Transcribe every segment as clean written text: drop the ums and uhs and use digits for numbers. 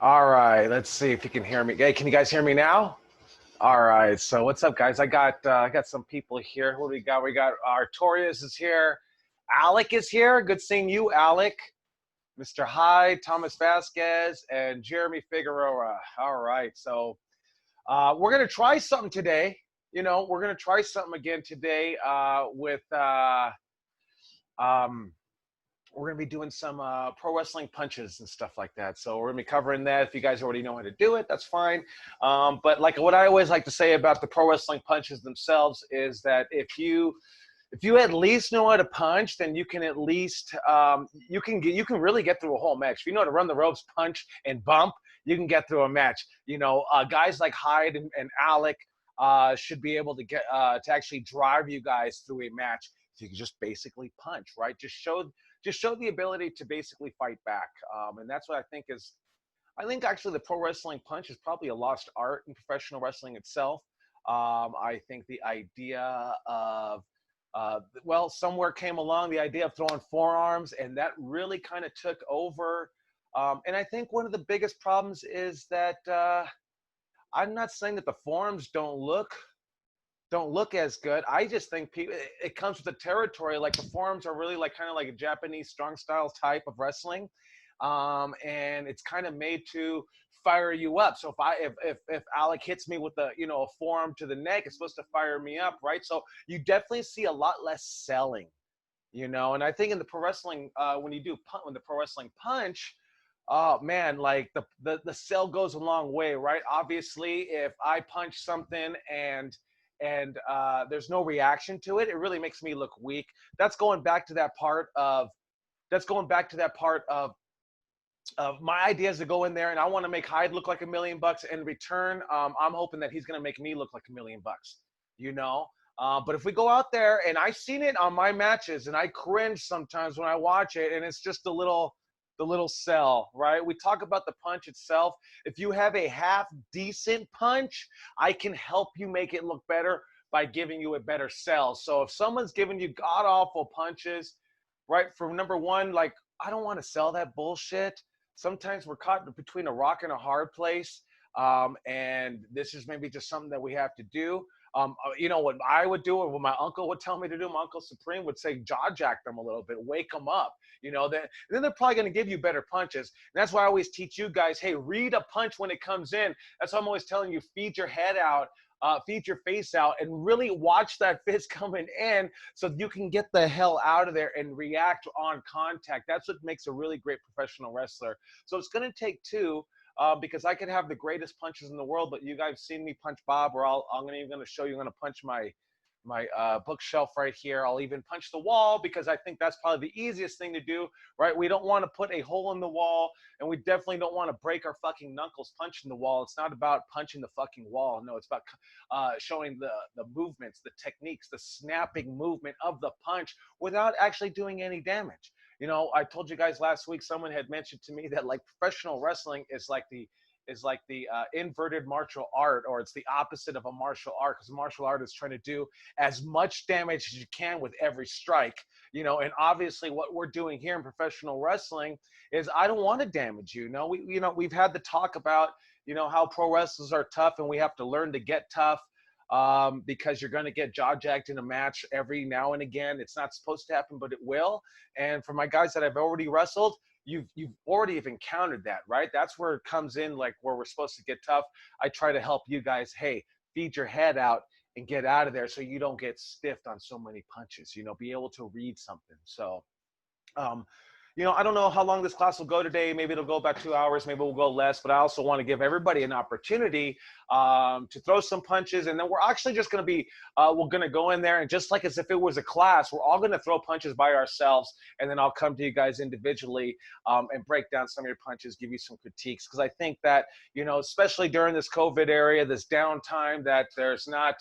All right, let's see if you can hear me. Hey, can you guys hear me now? All right, so what's up, guys? I got some people here. Who do we got? We got Artorias is here. Alec is here. Good seeing you, Alec. Mr. Hyde, Thomas Vasquez, and Jeremy Figueroa. All right, so we're gonna try something today. We're gonna try something again today with um, we're going to be doing some pro wrestling punches and stuff like that. So we're going to be covering that. If you guys already know how to do it, that's fine. But like what I always like to say about the pro wrestling punches themselves is that if you at least know how to punch, then you can at least you can really get through a whole match. If you know how to run the ropes, punch, and bump, you can get through a match. Guys like Hyde and Alec should be able to get to actually drive you guys through a match. If you can just basically punch, right? Just show the ability to basically fight back, and that's what I think is. I think actually the pro wrestling punch is probably a lost art in professional wrestling itself. I think the idea of somewhere came along the idea of throwing forearms, and that really kind of took over. And I think one of the biggest problems is that I'm not saying that the forearms don't look as good. I just think it comes with the territory. Like the forums are really like kind of like a Japanese strong style type of wrestling, and it's kind of made to fire you up. So if Alec hits me with a forearm to the neck, it's supposed to fire me up, right? So you definitely see a lot less selling, And I think in the pro wrestling, when the pro wrestling punch. Oh man, like the sell goes a long way, right? Obviously, if I punch something and there's no reaction to it, it really makes me look weak. That's going back to that part of my idea is to go in there and I want to make Hyde look like $1,000,000. In return, I'm hoping that he's going to make me look like $1,000,000. You know. But if we go out there, and I've seen it on my matches, and I cringe sometimes when I watch it, and it's just the little sell, right? We talk about the punch itself. If you have a half decent punch, I can help you make it look better by giving you a better sell. So if someone's giving you god awful punches, right, for number one, like I don't want to sell that bullshit. Sometimes we're caught between a rock and a hard place. And this is maybe just something that we have to do. What I would do, or what my uncle would tell me to do, my Uncle Supreme would say, jaw jack them a little bit, wake them up. Then they're probably going to give you better punches. And that's why I always teach you guys, hey, read a punch when it comes in. That's why I'm always telling you, feed your head out, feed your face out, and really watch that fist coming in so you can get the hell out of there and react on contact. That's what makes a really great professional wrestler. So it's going to take two. Because I could have the greatest punches in the world, but you guys seen me punch Bob, or I'm even going to show you. I'm going to punch my bookshelf right here. I'll even punch the wall because I think that's probably the easiest thing to do, right? We don't want to put a hole in the wall, and we definitely don't want to break our fucking knuckles punching the wall. It's not about punching the fucking wall. No, it's about showing the movements, the techniques, the snapping movement of the punch without actually doing any damage. I told you guys last week, someone had mentioned to me that like professional wrestling is like the inverted martial art, or it's the opposite of a martial art, because martial art is trying to do as much damage as you can with every strike. And obviously what we're doing here in professional wrestling is I don't want to damage you. We've had the talk about how pro wrestlers are tough, and we have to learn to get tough. Because you're going to get jaw jacked in a match every now and again. It's not supposed to happen, but it will. And for my guys that I've already wrestled, you've already have encountered that, right? That's where it comes in, like where we're supposed to get tough. I try to help you guys, hey, feed your head out and get out of there so you don't get stiffed on so many punches, be able to read something. So, I don't know how long this class will go today. Maybe it'll go about 2 hours. Maybe we'll go less. But I also want to give everybody an opportunity to throw some punches. And then we're actually just going to we're going to go in there. And just like as if it was a class, we're all going to throw punches by ourselves. And then I'll come to you guys individually and break down some of your punches, give you some critiques. Because I think that, especially during this COVID area, this downtime, that there's not,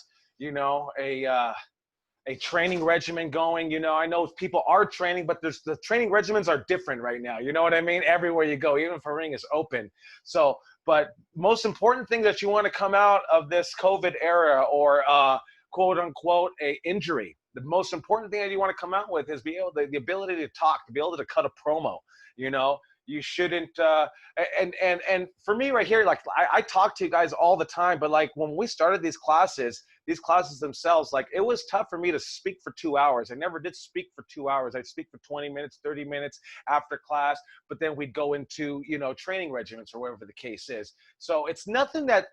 a training regimen going. I know people are training, but the training regimens are different right now. You know what I mean? Everywhere you go, even if a ring is open. So, but most important thing that you want to come out of this COVID era, or quote unquote a injury, the most important thing that you want to come out with is the ability to talk, to be able to cut a promo. You shouldn't, and for me right here, like I talk to you guys all the time, but like when we started these classes themselves, like it was tough for me to speak for 2 hours. I never did speak for 2 hours. I'd speak for 20 minutes, 30 minutes after class, but then we'd go into, you know, training regiments or whatever the case is. So it's nothing that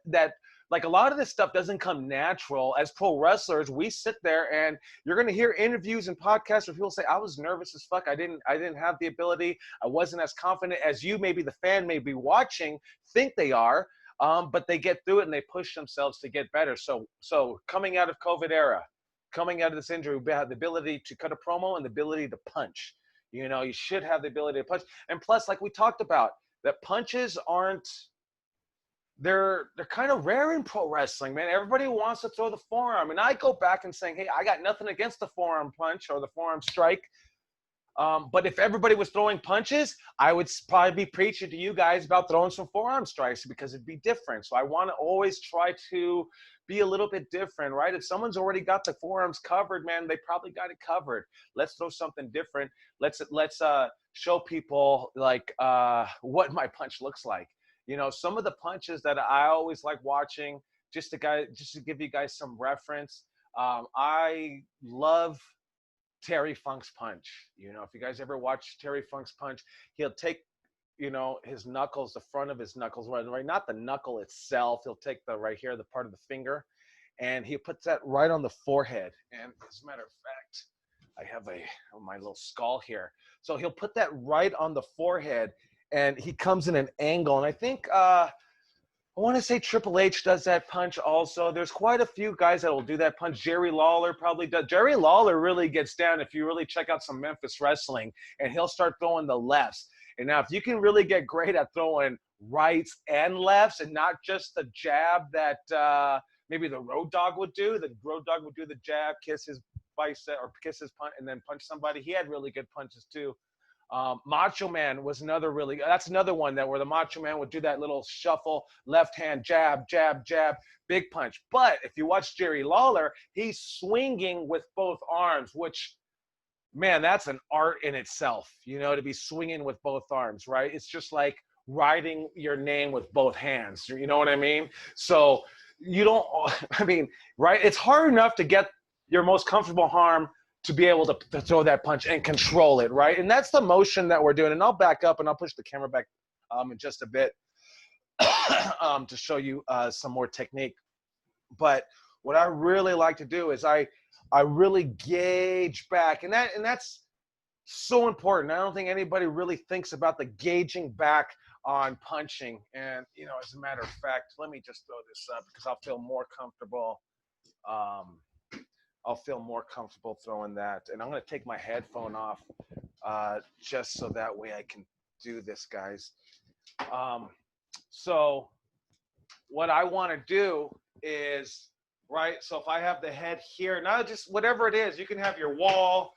like a lot of this stuff doesn't come natural. As pro wrestlers, we sit there and you're going to hear interviews and podcasts where people say, I was nervous as fuck. I didn't have the ability. I wasn't as confident as you, maybe the fan may be watching, think they are. But they get through it and they push themselves to get better. So coming out of COVID era, coming out of this injury, we have the ability to cut a promo and the ability to punch. You know, you should have the ability to punch. And plus, like we talked about, that punches aren't, they're kind of rare in pro wrestling, man. Everybody wants to throw the forearm. And I go back and saying, hey, I got nothing against the forearm punch or the forearm strike. But if everybody was throwing punches, I would probably be preaching to you guys about throwing some forearm strikes because it'd be different. So I want to always try to be a little bit different, right? If someone's already got the forearms covered, man, they probably got it covered. Let's throw something different. Let's show people like what my punch looks like. You know, some of the punches that I always like watching, just to give you guys some reference. I love Terry Funk's punch. You know, if you guys ever watch Terry Funk's punch, he'll take, you know, his knuckles, the front of his knuckles, right, not the knuckle itself. He'll take the right here, the part of the finger, and he puts that right on the forehead. And as a matter of fact, I have my little skull here. So he'll put that right on the forehead, and he comes in an angle. And I think I want to say Triple H does that punch also. There's quite a few guys that will do that punch. Jerry Lawler probably does. Jerry Lawler really gets down if you really check out some Memphis wrestling, and he'll start throwing the lefts. And now if you can really get great at throwing rights and lefts and not just the jab that maybe the Road Dogg would do. The Road Dogg would do the jab, kiss his bicep or kiss his punch, and then punch somebody. He had really good punches too. Macho Man was that's another one that where the Macho Man would do that little shuffle, left hand, jab, jab, jab, big punch. But if you watch Jerry Lawler, he's swinging with both arms, which, man, that's an art in itself, you know, to be swinging with both arms, right? It's just like writing your name with both hands, you know what I mean? So you don't, I mean, right? It's hard enough to get your most comfortable arm to be able to throw that punch and control it, right? And that's the motion that we're doing. And I'll back up and I'll push the camera back in just a bit to show you some more technique. But what I really like to do is I really gauge back, and that's so important. I don't think anybody really thinks about the gauging back on punching. And, you know, as a matter of fact, let me just throw this up because I'll feel more comfortable. I'll feel more comfortable throwing that. And I'm going to take my headphone off just so that way I can do this, guys. So what I want to do is, right, so if I have the head here, not just whatever it is, you can have your wall,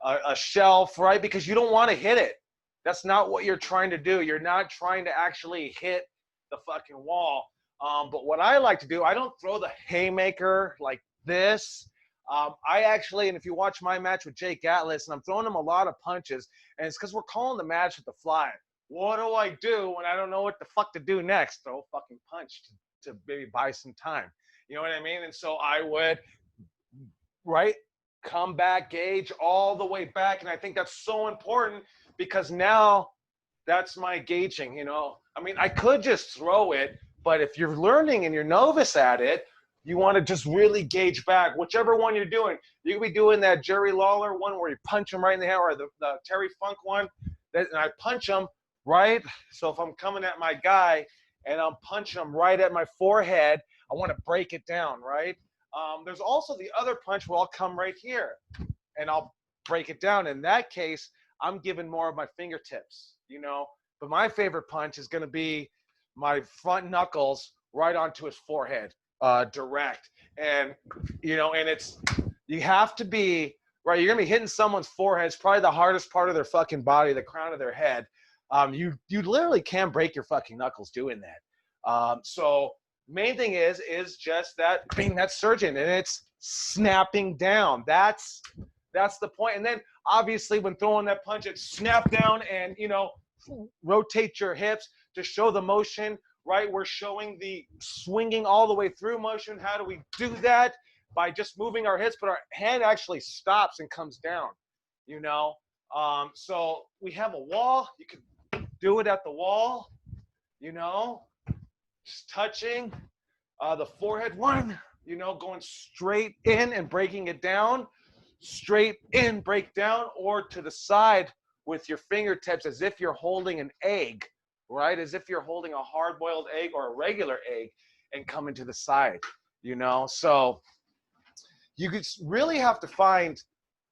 a shelf, right, because you don't want to hit it. That's not what you're trying to do. You're not trying to actually hit the fucking wall. But what I like to do, I don't throw the haymaker like this. I actually, and if you watch my match with Jake Atlas, and I'm throwing him a lot of punches, and it's because we're calling the match with the fly. What do I do when I don't know what the fuck to do next? Throw a fucking punch to maybe buy some time. You know what I mean? And so I would, right, come back, gauge all the way back. And I think that's so important because now that's my gauging, you know. I mean, I could just throw it, but if you're learning and you're novice at it, you want to just really gauge back. Whichever one you're doing, you could be doing that Jerry Lawler one where you punch him right in the head, or the Terry Funk one, and I punch him, right? So if I'm coming at my guy and I'm punching him right at my forehead, I want to break it down, right? There's also the other punch where I'll come right here and I'll break it down. In that case, I'm giving more of my fingertips, you know? But my favorite punch is going to be my front knuckles right onto his forehead. Direct. And you know, and it's, you have to be right, you're gonna be hitting someone's forehead. It's probably the hardest part of their fucking body, the crown of their head. You literally can break your fucking knuckles doing that. So main thing is just that being that surgeon, and it's snapping down. That's the point. And then obviously when throwing that punch, it's snap down and, you know, rotate your hips to show the motion, right? We're showing the swinging all the way through motion. How do we do that? By just moving our hips, but our hand actually stops and comes down, you know? So we have a wall. You can do it at the wall, you know, just touching the forehead one, you know, going straight in and breaking it down, straight in, break down, or to the side with your fingertips as if you're holding an egg, right? As if you're holding a hard-boiled egg or a regular egg and coming to the side, you know? So you really have to find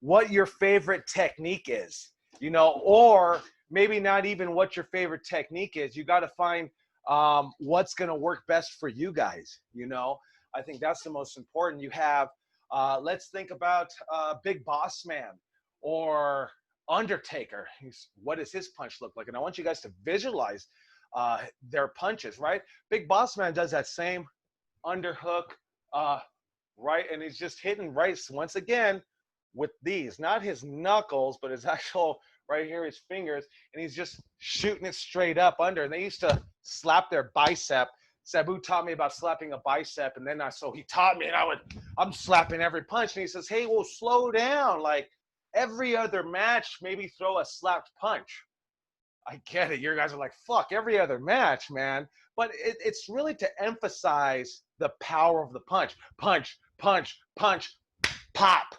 what your favorite technique is, you know, or maybe not even what your favorite technique is. You got to find what's going to work best for you guys, you know. I think that's the most important. You have, let's think about Big Boss Man or Undertaker. What does his punch look like? And I want you guys to visualize their punches, right? Big Boss Man does that same underhook, right? And he's just hitting right once again with these, not his knuckles, but his actual right here, his fingers, and he's just shooting it straight up under. And they used to slap their bicep. Sabu taught me about slapping a bicep, and then so he taught me, and I'm slapping every punch. And he says, hey, well, slow down. Like every other match, maybe throw a slapped punch. I get it. You guys are like, fuck, every other match, man. But it's really to emphasize the power of the punch. Punch, punch, punch, pop.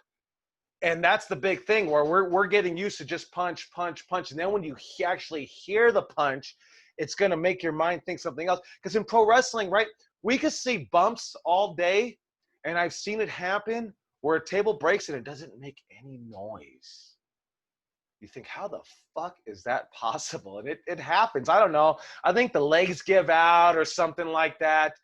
And that's the big thing where we're getting used to just punch, punch, punch. And then when you actually hear the punch, it's going to make your mind think something else. Because in pro wrestling, right, we could see bumps all day. And I've seen it happen where a table breaks and it doesn't make any noise. You think, how the fuck is that possible? And it happens. I don't know. I think the legs give out or something like that.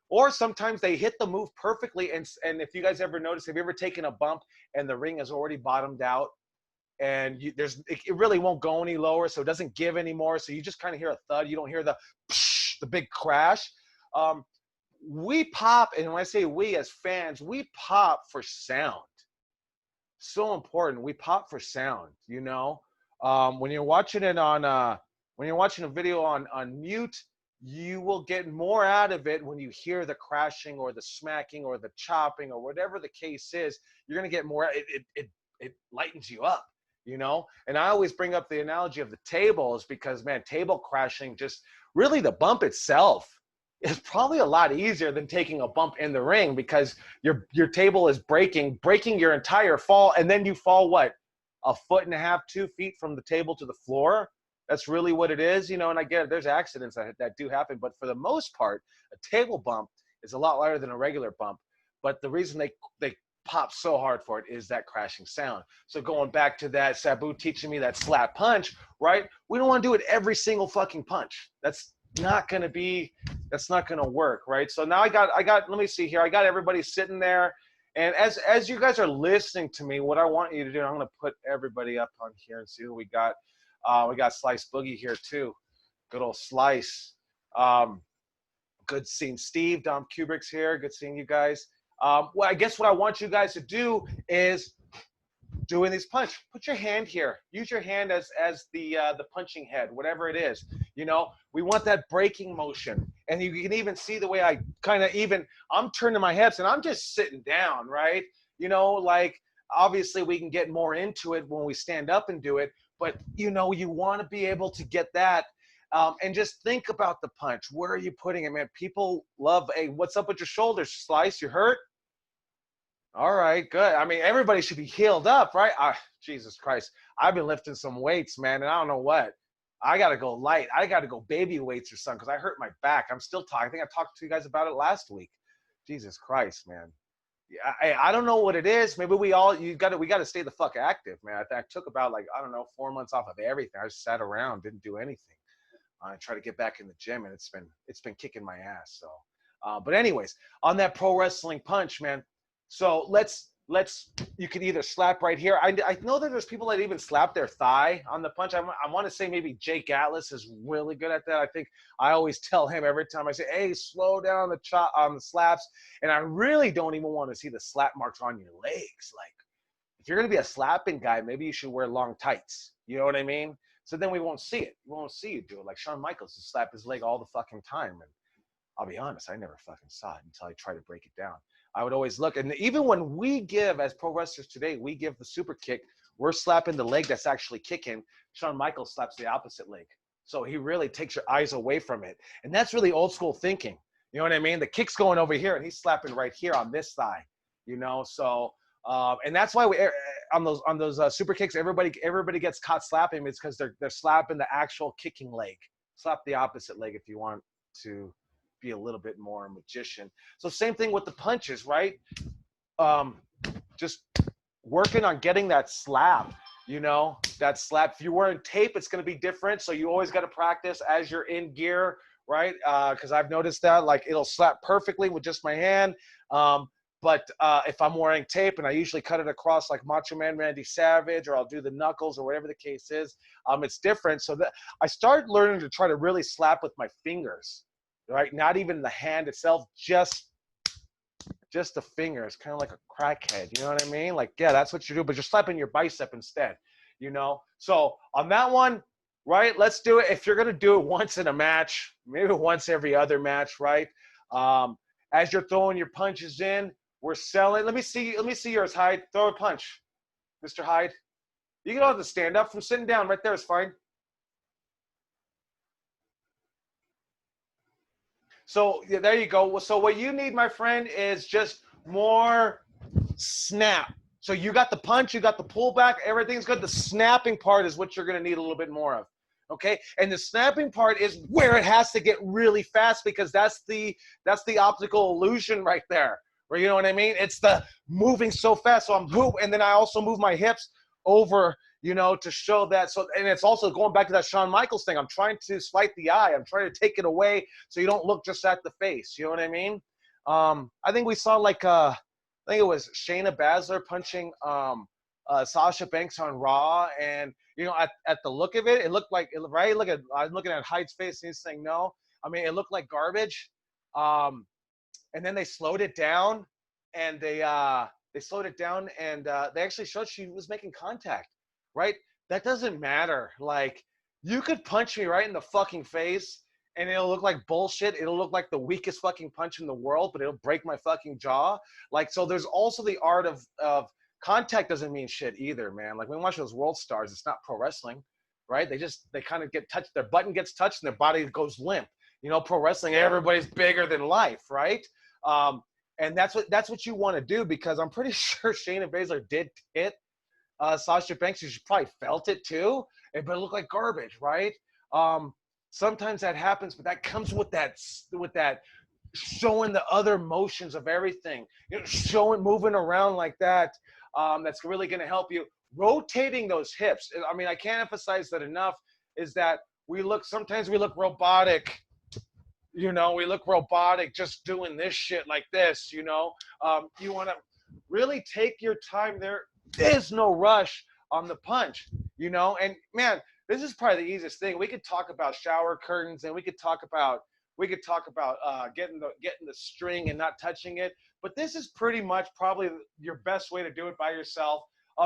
Or sometimes they hit the move perfectly. And if you guys ever notice, have you ever taken a bump and the ring has already bottomed out and it really won't go any lower, so it doesn't give anymore. So you just kind of hear a thud. You don't hear the big crash. We pop, and when I say we as fans, we pop for sound. So important. We pop for sound, you know. When you're watching it on when you're watching a video on mute, you will get more out of it when you hear the crashing or the smacking or the chopping or whatever the case is. You're gonna get more. It lightens you up, you know. And I always bring up the analogy of the tables because, man, table crashing, just really the bump itself is probably a lot easier than taking a bump in the ring because your table is breaking your entire fall, and then you fall what, 1.5 feet, 2 feet from the table to the floor. That's really what it is, you know. And I get it, there's accidents that do happen, but for the most part, a table bump is a lot lighter than a regular bump. But the reason they pop so hard for it is that crashing sound. So going back to that, Sabu teaching me that slap punch, right? We don't want to do it every single fucking punch. That's not going to work, right? So now I got, let me see here. I got everybody sitting there. And as you guys are listening to me, what I want you to do, I'm going to put everybody up on here and see who we got. We got Slice Boogie here too. Good old Slice. Good seeing Steve. Dom Kubrick's here. Good seeing you guys. Well, I guess what I want you guys to do is doing these punch. Put your hand here. Use your hand as the punching head, whatever it is. You know, we want that breaking motion. And you can even see the way I I'm turning my hips and I'm just sitting down, right? You know, like obviously we can get more into it when we stand up and do it, but you know, you want to be able to get that. And just think about the punch. Where are you putting it, man? People love, hey, what's up with your shoulders, Slice? You hurt? All right, good. I mean, everybody should be healed up, right? Jesus Christ. I've been lifting some weights, man, and I don't know what. I got to go light. I got to go baby weights or something because I hurt my back. I'm still talking. I think I talked to you guys about it last week. Jesus Christ, man. Yeah, I don't know what it is. Maybe we got to stay the fuck active, man. I took about, like, I don't know, 4 months off of everything. I just sat around, didn't do anything. I try to get back in the gym, and it's been kicking my ass. So, but anyways, on that pro wrestling punch, man. So you can either slap right here. I know that there's people that even slap their thigh on the punch. I want to say maybe Jake Atlas is really good at that. I think I always tell him every time I say, hey, slow down on the slaps. And I really don't even want to see the slap marks on your legs. Like, if you're going to be a slapping guy, maybe you should wear long tights. You know what I mean? So then we won't see it. We won't see you do it. Like Shawn Michaels just slap his leg all the fucking time. And I'll be honest, I never fucking saw it until I tried to break it down. I would always look. And even when we give, as pro wrestlers today, we give the super kick, we're slapping the leg that's actually kicking. Shawn Michaels slaps the opposite leg. So he really takes your eyes away from it. And that's really old school thinking. You know what I mean? The kick's going over here and he's slapping right here on this thigh, you know? So, and that's why we, on those super kicks, everybody gets caught slapping. It's because they're slapping the actual kicking leg. Slap the opposite leg if you want to be a little bit more magician. So same thing with the punches, right? Just working on getting that slap, you know, that slap. If you're wearing tape, it's going to be different. So you always got to practice as you're in gear, right? Because I've noticed that, like, it'll slap perfectly with just my hand. But if I'm wearing tape, and I usually cut it across like Macho Man Randy Savage, or I'll do the knuckles or whatever the case is, it's different. So that I started learning to try to really slap with my fingers, right? Not even the hand itself, just the fingers, kind of like a crackhead. You know what I mean? Like, yeah, that's what you do, but you're slapping your bicep instead, you know? So on that one, right, let's do it. If you're going to do it once in a match, maybe once every other match, right? As you're throwing your punches in, we're selling. Let me see yours, Hyde. Throw a punch, Mr. Hyde. You don't have to stand up. From sitting down right there is fine. So yeah, there you go. So what you need, my friend, is just more snap. So you got the punch, you got the pullback, everything's good. The snapping part is what you're going to need a little bit more of. Okay, and the snapping part is where it has to get really fast, because that's the optical illusion right there. Where, you know what I mean? It's the moving so fast. So I'm and then I also move my hips over, you know, to show that. So, and it's also going back to that Shawn Michaels thing. I'm trying to slight the eye. I'm trying to take it away so you don't look just at the face. You know what I mean? I think we saw like I think it was Shayna Baszler punching Sasha Banks on Raw, and you know, at the look of it, it looked like, right. I'm looking at Hyde's face, and he's saying no. I mean, it looked like garbage. And then they slowed it down, and they slowed it down, and they actually showed she was making contact, right? That doesn't matter. Like, you could punch me right in the fucking face, and it'll look like bullshit. It'll look like the weakest fucking punch in the world, but it'll break my fucking jaw. Like, so there's also the art of contact. Doesn't mean shit either, man. Like, when we watch those world stars, it's not pro wrestling, right? They kind of get touched. Their button gets touched, and their body goes limp. You know, pro wrestling, everybody's bigger than life, right? And that's what you want to do, because I'm pretty sure Shayna Baszler did hit Sasha Banks. She probably felt it too, but it looked like garbage, right? Sometimes that happens, but that comes with that showing the other motions of everything, you know, showing, moving around like that. That's really going to help you. Rotating those hips. I mean, I can't emphasize that enough, is that sometimes we look robotic. You know, we look robotic just doing this shit like this, you know. You want to really take your time. There is no rush on the punch, you know. And man, this is probably the easiest thing. We could talk about shower curtains, and we could talk about getting the string and not touching it. But this is pretty much probably your best way to do it by yourself.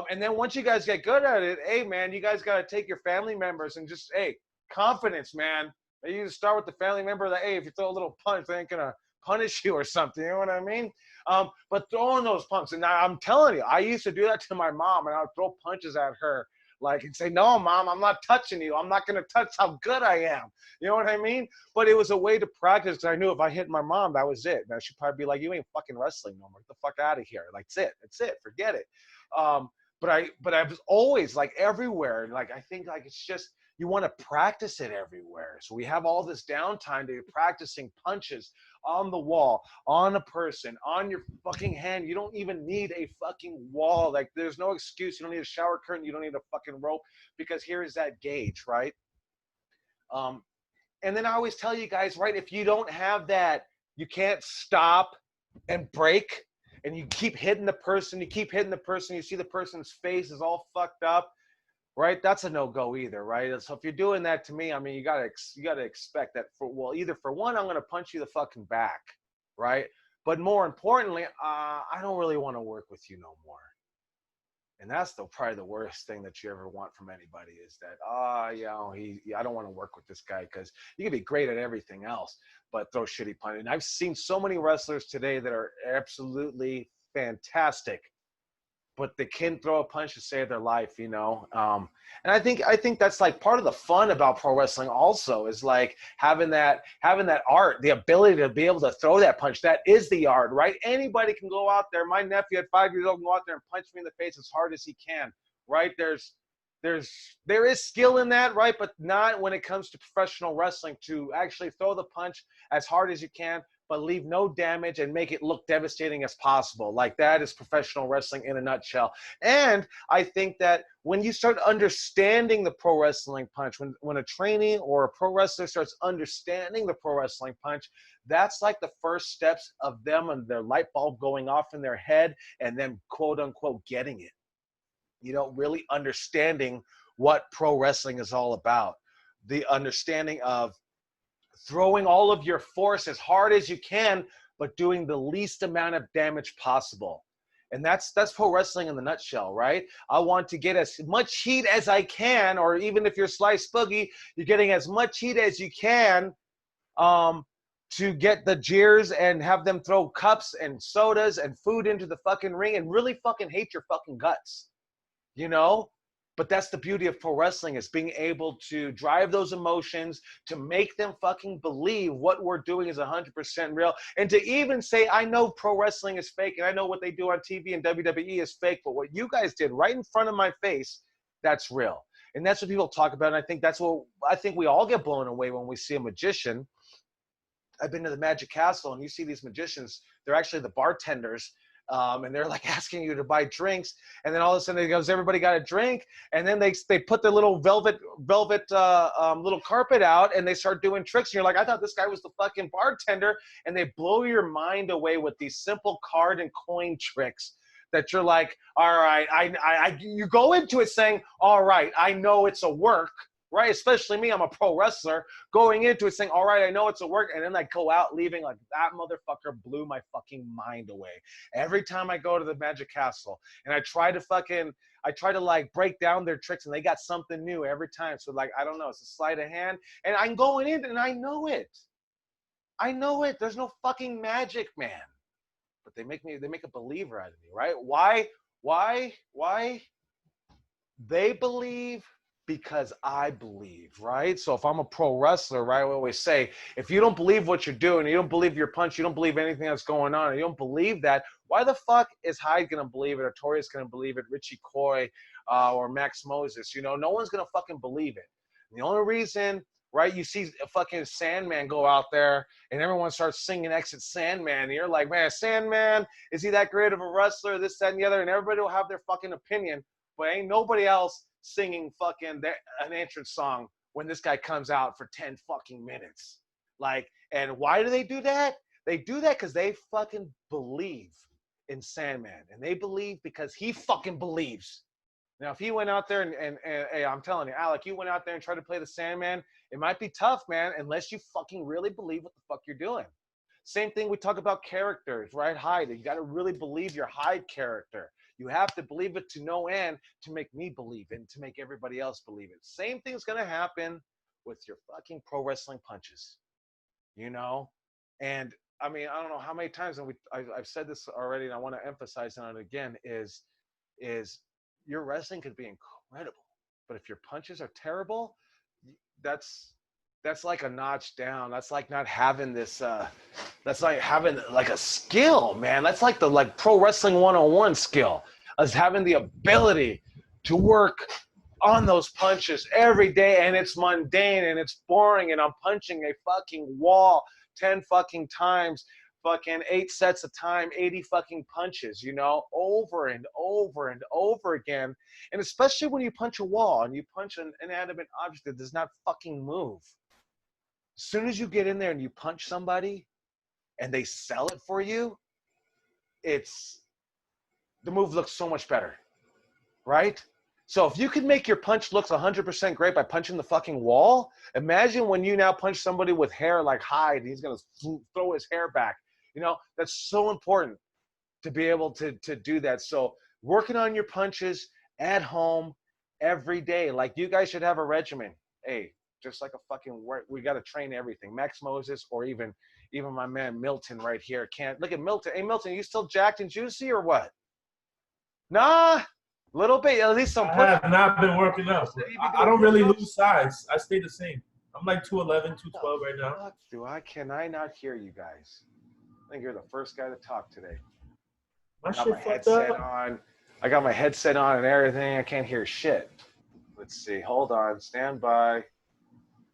And then once you guys get good at it, hey man, you guys got to take your family members and just, hey, confidence, man. You just start with the family member that, hey, if you throw a little punch, they ain't gonna punish you or something. You know what I mean? But throwing those punches, and I'm telling you, I used to do that to my mom, and I would throw punches at her, like, and say, "No, mom, I'm not touching you. I'm not gonna touch how good I am." You know what I mean? But it was a way to practice, because I knew if I hit my mom, that was it. Now she'd probably be like, "You ain't fucking wrestling no more. Get the fuck out of here." Like, that's it. Forget it. But I was always like everywhere. Like, I think like it's just, you want to practice it everywhere. So we have all this downtime to be practicing punches on the wall, on a person, on your fucking hand. You don't even need a fucking wall. Like, there's no excuse. You don't need a shower curtain. You don't need a fucking rope, because here is that gauge, right? And then I always tell you guys, right, if you don't have that, you can't stop and break, and you keep hitting the person, you see the person's face is all fucked up, right? That's a no-go either, right? So if you're doing that to me, I mean, you gotta expect that either for one, I'm gonna punch you the fucking back, right? But more importantly, I don't really want to work with you no more. And that's probably the worst thing that you ever want from anybody is that, I don't want to work with this guy because you can be great at everything else, but throw shitty punches. And I've seen so many wrestlers today that are absolutely fantastic, but they can throw a punch to save their life, and I think that's like part of the fun about pro wrestling also is like having that art, the ability to be able to throw that punch. That is the art, right? Anybody can go out there. My nephew at 5 years old can go out there and punch me in the face as hard as he can, right? There is skill in that, right? But not when it comes to professional wrestling, to actually throw the punch as hard as you can, but leave no damage and make it look devastating as possible. Like that is professional wrestling in a nutshell. And I think that when you start understanding the pro wrestling punch, when a trainee or a pro wrestler starts understanding the pro wrestling punch, that's like the first steps of them and their light bulb going off in their head and then quote unquote getting it. Really understanding what pro wrestling is all about. The understanding of throwing all of your force as hard as you can, but doing the least amount of damage possible. And that's pro wrestling in the nutshell, right? I want to get as much heat as I can, or even if you're Slice Boogie, you're getting as much heat as you can to get the jeers and have them throw cups and sodas and food into the fucking ring and really fucking hate your fucking guts, But that's the beauty of pro wrestling, is being able to drive those emotions, to make them fucking believe what we're doing is 100% real. And to even say, I know pro wrestling is fake and I know what they do on TV and WWE is fake, but what you guys did right in front of my face, that's real. And that's what people talk about. And I think we all get blown away when we see a magician. I've been to the Magic Castle and you see these magicians, they're actually the bartenders. And they're like asking you to buy drinks, and then all of a sudden it goes, everybody got a drink, and then they put the little velvet little carpet out, and they start doing tricks, and you're like, I thought this guy was the fucking bartender, and they blow your mind away with these simple card and coin tricks that you're like, all right, you go into it saying, all right, I know it's a work. Right, especially me, I'm a pro wrestler, going into it saying, all right, I know it's a work, and then I go out leaving like, that motherfucker blew my fucking mind away. Every time I go to the Magic Castle and I try to like break down their tricks, and they got something new every time. So like, I don't know, it's a sleight of hand, and I'm going in and I know it. There's no fucking magic, man. But they make a believer out of me, right? Why? They believe because I believe, right? So if I'm a pro wrestler, right, I always say, if you don't believe what you're doing, you don't believe your punch, you don't believe anything that's going on, and you don't believe that, why the fuck is Hyde going to believe it, or Tori's going to believe it, Richie Coy, or Max Moses? No one's going to fucking believe it. And the only reason, right, you see a fucking Sandman go out there and everyone starts singing Exit Sandman, and you're like, man, Sandman, is he that great of a wrestler, this, that, and the other? And everybody will have their fucking opinion, but ain't nobody else singing fucking an entrance song when this guy comes out for 10 fucking minutes. Like, and why do they do that? They do that because they fucking believe in Sandman, and they believe because he fucking believes. Now, if he went out there and hey, I'm telling you, Alec, you went out there and tried to play the Sandman, it might be tough, man, unless you fucking really believe what the fuck you're doing. Same thing, we talk about characters, right? Hyde, you got to really believe your Hyde character. You have to believe it to no end to make me believe it and to make everybody else believe it. Same thing's going to happen with your fucking pro wrestling punches, And I mean, I don't know how many times, and I've said this already, and I want to emphasize on it again, is your wrestling could be incredible, but if your punches are terrible, that's like a notch down. That's like not having this, that's like having like a skill, man. That's like the pro wrestling 101 skill, is having the ability to work on those punches every day, and it's mundane and it's boring, and I'm punching a fucking wall 10 fucking times, fucking 8 sets of time, 80 fucking punches, over and over and over again. And especially when you punch a wall and you punch an inanimate object that does not fucking move. As soon as you get in there and you punch somebody and they sell it for you, the move looks so much better, right? So if you can make your punch looks 100% great by punching the fucking wall, imagine when you now punch somebody with hair like Hyde, and he's going to throw his hair back. That's so important to be able to do that. So working on your punches at home every day. Like you guys should have a regimen. Hey, just like a fucking work, we got to train everything. Max Moses or even my man Milton right here can't look at Milton. Hey Milton, you still jacked and juicy or what? Nah, little bit. At least some I push. have not been working out. I don't really lose size. I stay the same. I'm like 211, 212 right now. Fuck can I not hear you guys? I think you're the first guy to talk today. My I got shit my fucked headset up. on. I got my headset on and everything. I can't hear shit. Let's see. Hold on. Stand by.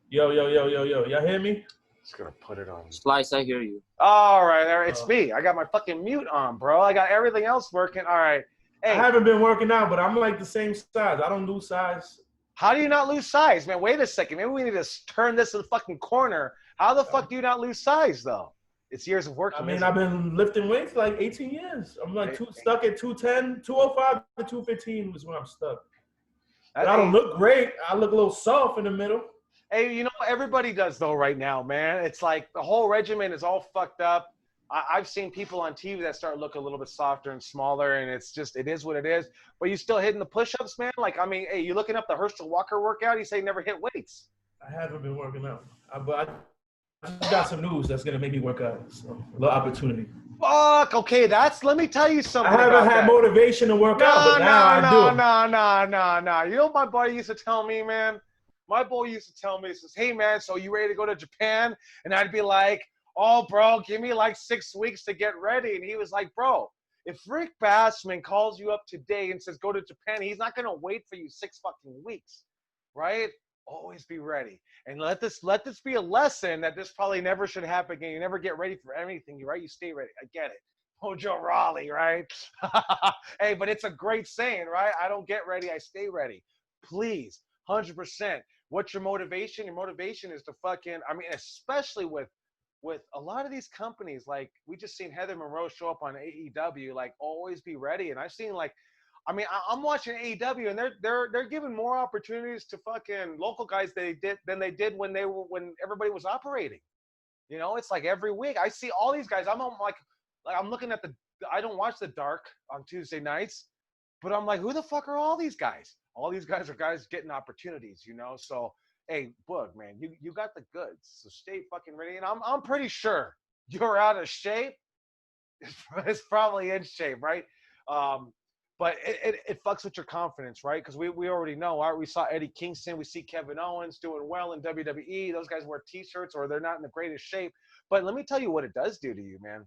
Yo. Y'all hear me? Just gonna put it on. Slice, I hear you. All right. It's me. I got my fucking mute on, bro. I got everything else working. All right. Hey, I haven't been working out, but I'm like the same size. I don't lose size. how do you not lose size, man? Wait a second. Maybe we need to turn this to the fucking corner. How the fuck do you not lose size, though? It's years of working. I mean, I've been lifting weights for like 18 years. I'm like stuck at 210, 205 to 215 is where I'm stuck. But I don't look great. I look a little soft in the middle. Hey, you know what everybody does though right now, man? It's like the whole regimen is all fucked up. I've seen people on TV that start looking a little bit softer and smaller, and it's just, it is what it is. But you still hitting the push-ups, man? Like, I mean, hey, you looking up the Herschel Walker workout? You say never hit weights. I haven't been working out. But I just got some news that's going to make me work out. So, a little opportunity. Fuck, okay, let me tell you something. I haven't had motivation to work out, but now I do. No. You know what my buddy used to tell me, man? My boy used to tell me, he says, hey, man, so you ready to go to Japan? And I'd be like, oh, bro, give me like 6 weeks to get ready. And he was like, bro, if Rick Bassman calls you up today and says, go to Japan, he's not going to wait for you 6 fucking weeks, right? Always be ready. And let this be a lesson that this probably never should happen again. You never get ready for anything, right? You stay ready. I get it. Mojo Raleigh, right? Hey, but it's a great saying, right? I don't get ready, I stay ready. Please, 100%. What's your motivation? Your motivation is to fucking, I mean, especially with a lot of these companies, like we just seen Heather Monroe show up on AEW, like always be ready. And I've seen like, I mean, I'm watching AEW and they're giving more opportunities to fucking local guys than they did when everybody was operating. You know, it's like every week I see all these guys. I'm like I'm looking at I don't watch The Dark on Tuesday nights, but I'm like, who the fuck are all these guys? All these guys are guys getting opportunities, you know? So, hey, Boog, man, you got the goods. So stay fucking ready. And I'm pretty sure you're out of shape. It's probably in shape, right? But it fucks with your confidence, right? Because we already know, right? We saw Eddie Kingston. We see Kevin Owens doing well in WWE. Those guys wear T-shirts or they're not in the greatest shape. But let me tell you what it does do to you, man.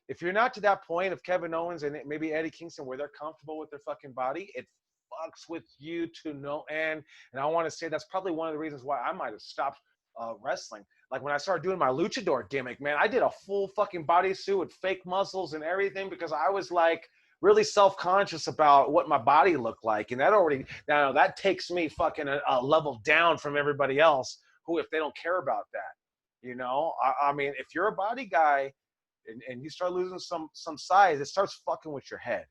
If you're not to that point of Kevin Owens and maybe Eddie Kingston where they're comfortable with their fucking body, it fucks with you to no end. And I want to say that's probably one of the reasons why I might have stopped wrestling. Like when I started doing my luchador gimmick, man, I did a full fucking bodysuit with fake muscles and everything because I was like really self-conscious about what my body looked like. And that takes me fucking a level down from everybody else who, if they don't care about that, you know, I mean, if you're a body guy and you start losing some size, it starts fucking with your head.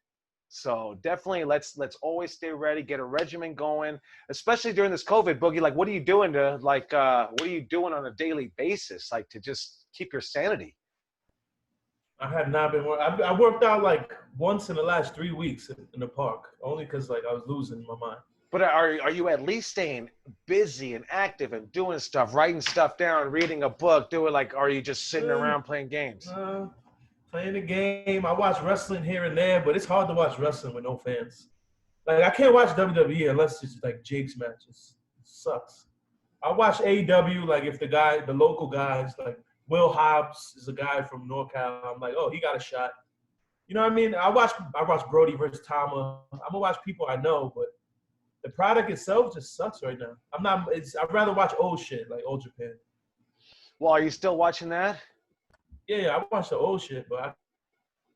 So definitely let's always stay ready, get a regimen going, especially during this COVID, Boogie. Like, what are you doing what are you doing on a daily basis, like to just keep your sanity? I have not been working. I worked out like once in the last 3 weeks in the park, only because like I was losing my mind. But are you at least staying busy and active and doing stuff, writing stuff down, reading a book, are you just sitting around playing games? Playing the game. I watch wrestling here and there, but it's hard to watch wrestling with no fans. Like I can't watch WWE unless it's like Jake's matches. It sucks. I watch AEW like if the local guys like Will Hobbs is a guy from NorCal. I'm like, oh, he got a shot. You know what I mean? I watch Brody versus Tama. I'm gonna watch people I know, but the product itself just sucks right now. I'd rather watch old shit like old Japan. Well, are you still watching that? Yeah, I watch the old shit, but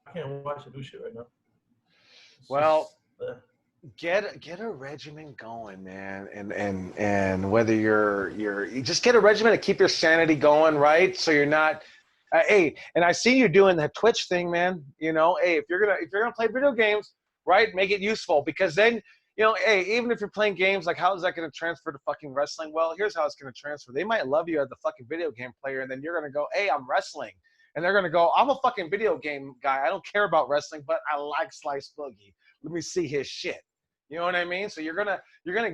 I can't watch the new shit right now. Get a regimen going, man, and whether you just get a regimen to keep your sanity going, right? So you're not, hey, and I see you doing the Twitch thing, man. You know, hey, if you're gonna play video games, right, make it useful because then, you know, hey, even if you're playing games, like how is that gonna transfer to fucking wrestling? Well, here's how it's gonna transfer. They might love you as the fucking video game player, and then you're gonna go, hey, I'm wrestling. And they're going to go, I'm a fucking video game guy. I don't care about wrestling, but I like Slice Boogie. Let me see his shit. You know what I mean? So you're gonna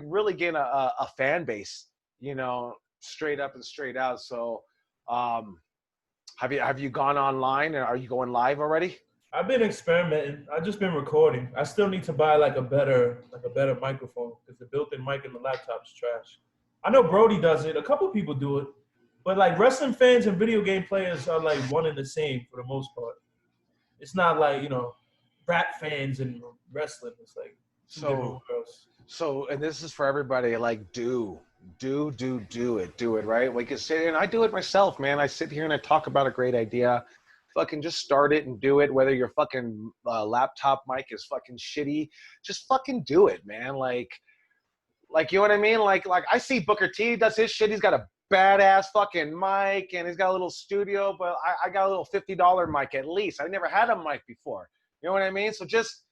really gain a fan base, you know, straight up and straight out. So have you gone online and are you going live already? I've been experimenting. I've just been recording. I still need to buy like a better microphone because the built-in mic in the laptop is trash. I know Brody does it. A couple people do it, but like wrestling fans and video game players are like one and the same for the most part. It's not like rap fans and wrestling. It's like two different So worlds. and this is for everybody. Like, do it, right? Like, you sit and I do it myself, man. I sit here and I talk about a great idea. Fucking just start it and do it. Whether your fucking laptop mic is fucking shitty, just fucking do it, man. Like you know what I mean? Like I see Booker T does his shit. He's got a badass fucking mic and he's got a little studio, but I got a little $50 mic at least. I never had a mic before. You know what I mean? So just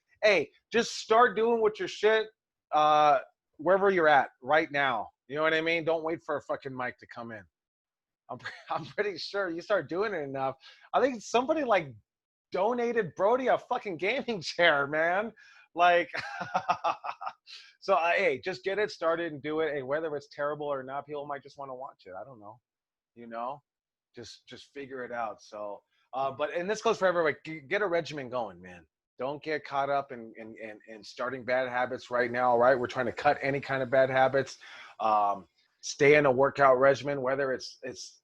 start doing what your shit wherever you're at right now. You know what I mean? Don't wait for a fucking mic to come in. I'm pretty sure you start doing it enough. I think somebody like donated Brody a fucking gaming chair, man. Like, so hey, just get it started and do it. Hey, whether it's terrible or not, people might just want to watch it. I don't know, you know, just figure it out. So, and this goes for everybody. Get a regimen going, man. Don't get caught up in starting bad habits right now. Right, we're trying to cut any kind of bad habits. Stay in a workout regimen, whether it's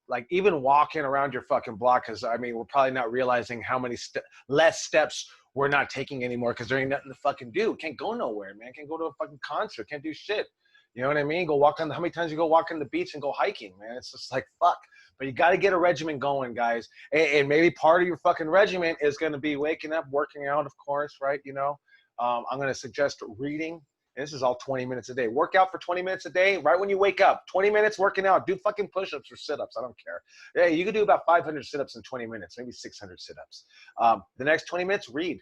like even walking around your fucking block. Because I mean, we're probably not realizing how many less steps we're not taking anymore because there ain't nothing to fucking do. Can't go nowhere, man. Can't go to a fucking concert. Can't do shit. You know what I mean? Go walk on. How many times you go walk on the beach and go hiking, man? It's just like fuck. But you got to get a regimen going, guys. And maybe part of your fucking regimen is going to be waking up, working out, of course, right? You know, I'm going to suggest reading. And this is all 20 minutes a day. Work out for 20 minutes a day, right when you wake up. 20 minutes working out. Do fucking push-ups or sit-ups. I don't care. Yeah, you can do about 500 sit-ups in 20 minutes, maybe 600 sit-ups. The next 20 minutes, read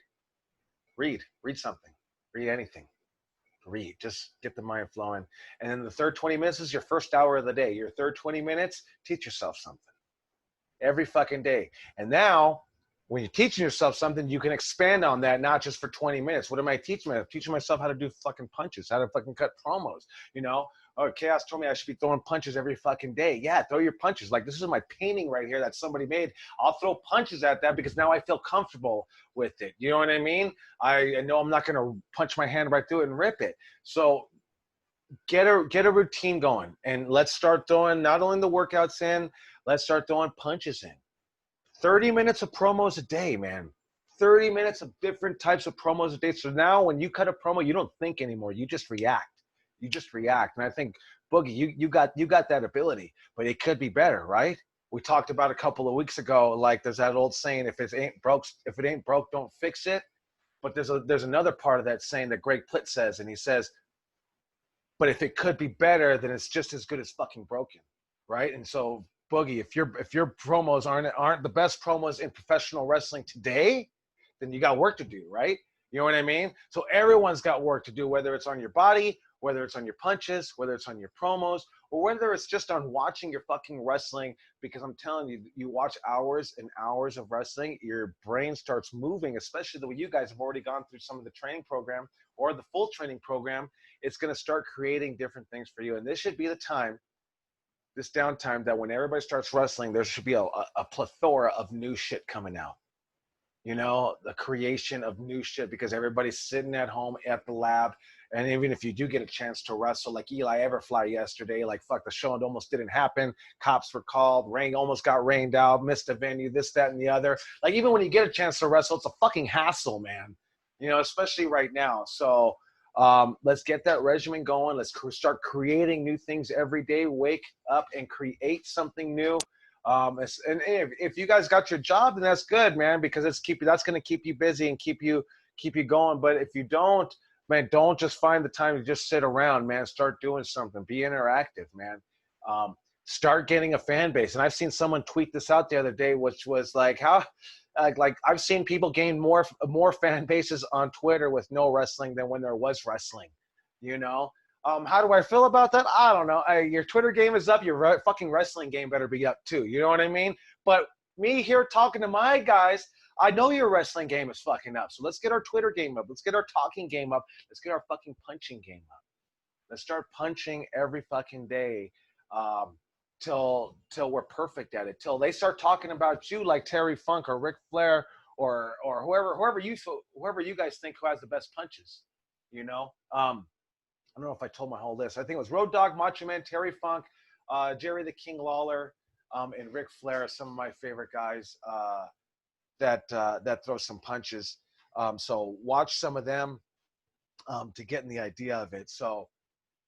something, read anything, read, just get the mind flowing. And then the third 20 minutes is your first hour of the day. Your third 20 minutes, teach yourself something every fucking day. And now when you're teaching yourself something, you can expand on that, not just for 20 minutes. What am I teaching myself? Teaching myself how to do fucking punches, how to fucking cut promos, you know? Oh, Chaos told me I should be throwing punches every fucking day. Yeah, throw your punches. Like, this is my painting right here that somebody made. I'll throw punches at that because now I feel comfortable with it. You know what I mean? I know I'm not going to punch my hand right through it and rip it. So get a routine going. And let's start throwing not only the workouts in, let's start throwing punches in. 30 minutes of promos a day, man. 30 minutes of different types of promos a day. So now when you cut a promo, you don't think anymore. You just react. You just react. And I think, Boogie, you got that ability, but it could be better, right? We talked about a couple of weeks ago, like there's that old saying, if it ain't broke, don't fix it. But there's another part of that saying that Greg Plitt says, and he says, but if it could be better, then it's just as good as fucking broken, right? And so, Boogie, if your promos aren't the best promos in professional wrestling today, then you got work to do, right? You know what I mean? So everyone's got work to do, whether it's on your body, whether it's on your punches, whether it's on your promos, or whether it's just on watching your fucking wrestling. Because I'm telling you, you watch hours and hours of wrestling, your brain starts moving, especially the way you guys have already gone through some of the training program or the full training program. It's going to start creating different things for you. And this should be the time, this downtime, that when everybody starts wrestling, there should be a plethora of new shit coming out. You know, the creation of new shit, because everybody's sitting at home at the lab. And even if you do get a chance to wrestle, like Eli Everfly yesterday, like fuck, the show almost didn't happen. Cops were called, rain almost got rained out, missed a venue, this, that, and the other. Like, even when you get a chance to wrestle, it's a fucking hassle, man. You know, especially right now. So let's get that regimen going. Let's start creating new things every day. Wake up and create something new. And if you guys got your job, then that's good, man, because that's going to keep you busy and keep you going. But if you don't, man, don't just find the time to just sit around, man. Start doing something. Be interactive, man. Start getting a fan base. And I've seen someone tweet this out the other day, which was like, how, like I've seen people gain more fan bases on Twitter with no wrestling than when there was wrestling, you know? How do I feel about that? I don't know. Your Twitter game is up. Your fucking wrestling game better be up too. You know what I mean? But me here talking to my guys, I know your wrestling game is fucking up. So let's get our Twitter game up. Let's get our talking game up. Let's get our fucking punching game up. Let's start punching every fucking day till we're perfect at it. Till they start talking about you like Terry Funk or Ric Flair or whoever you guys think who has the best punches. You know, I don't know if I told my whole list. I think it was Road Dogg, Macho Man, Terry Funk, Jerry the King Lawler, and Ric Flair are some of my favorite guys that throw some punches. So watch some of them to get in the idea of it. So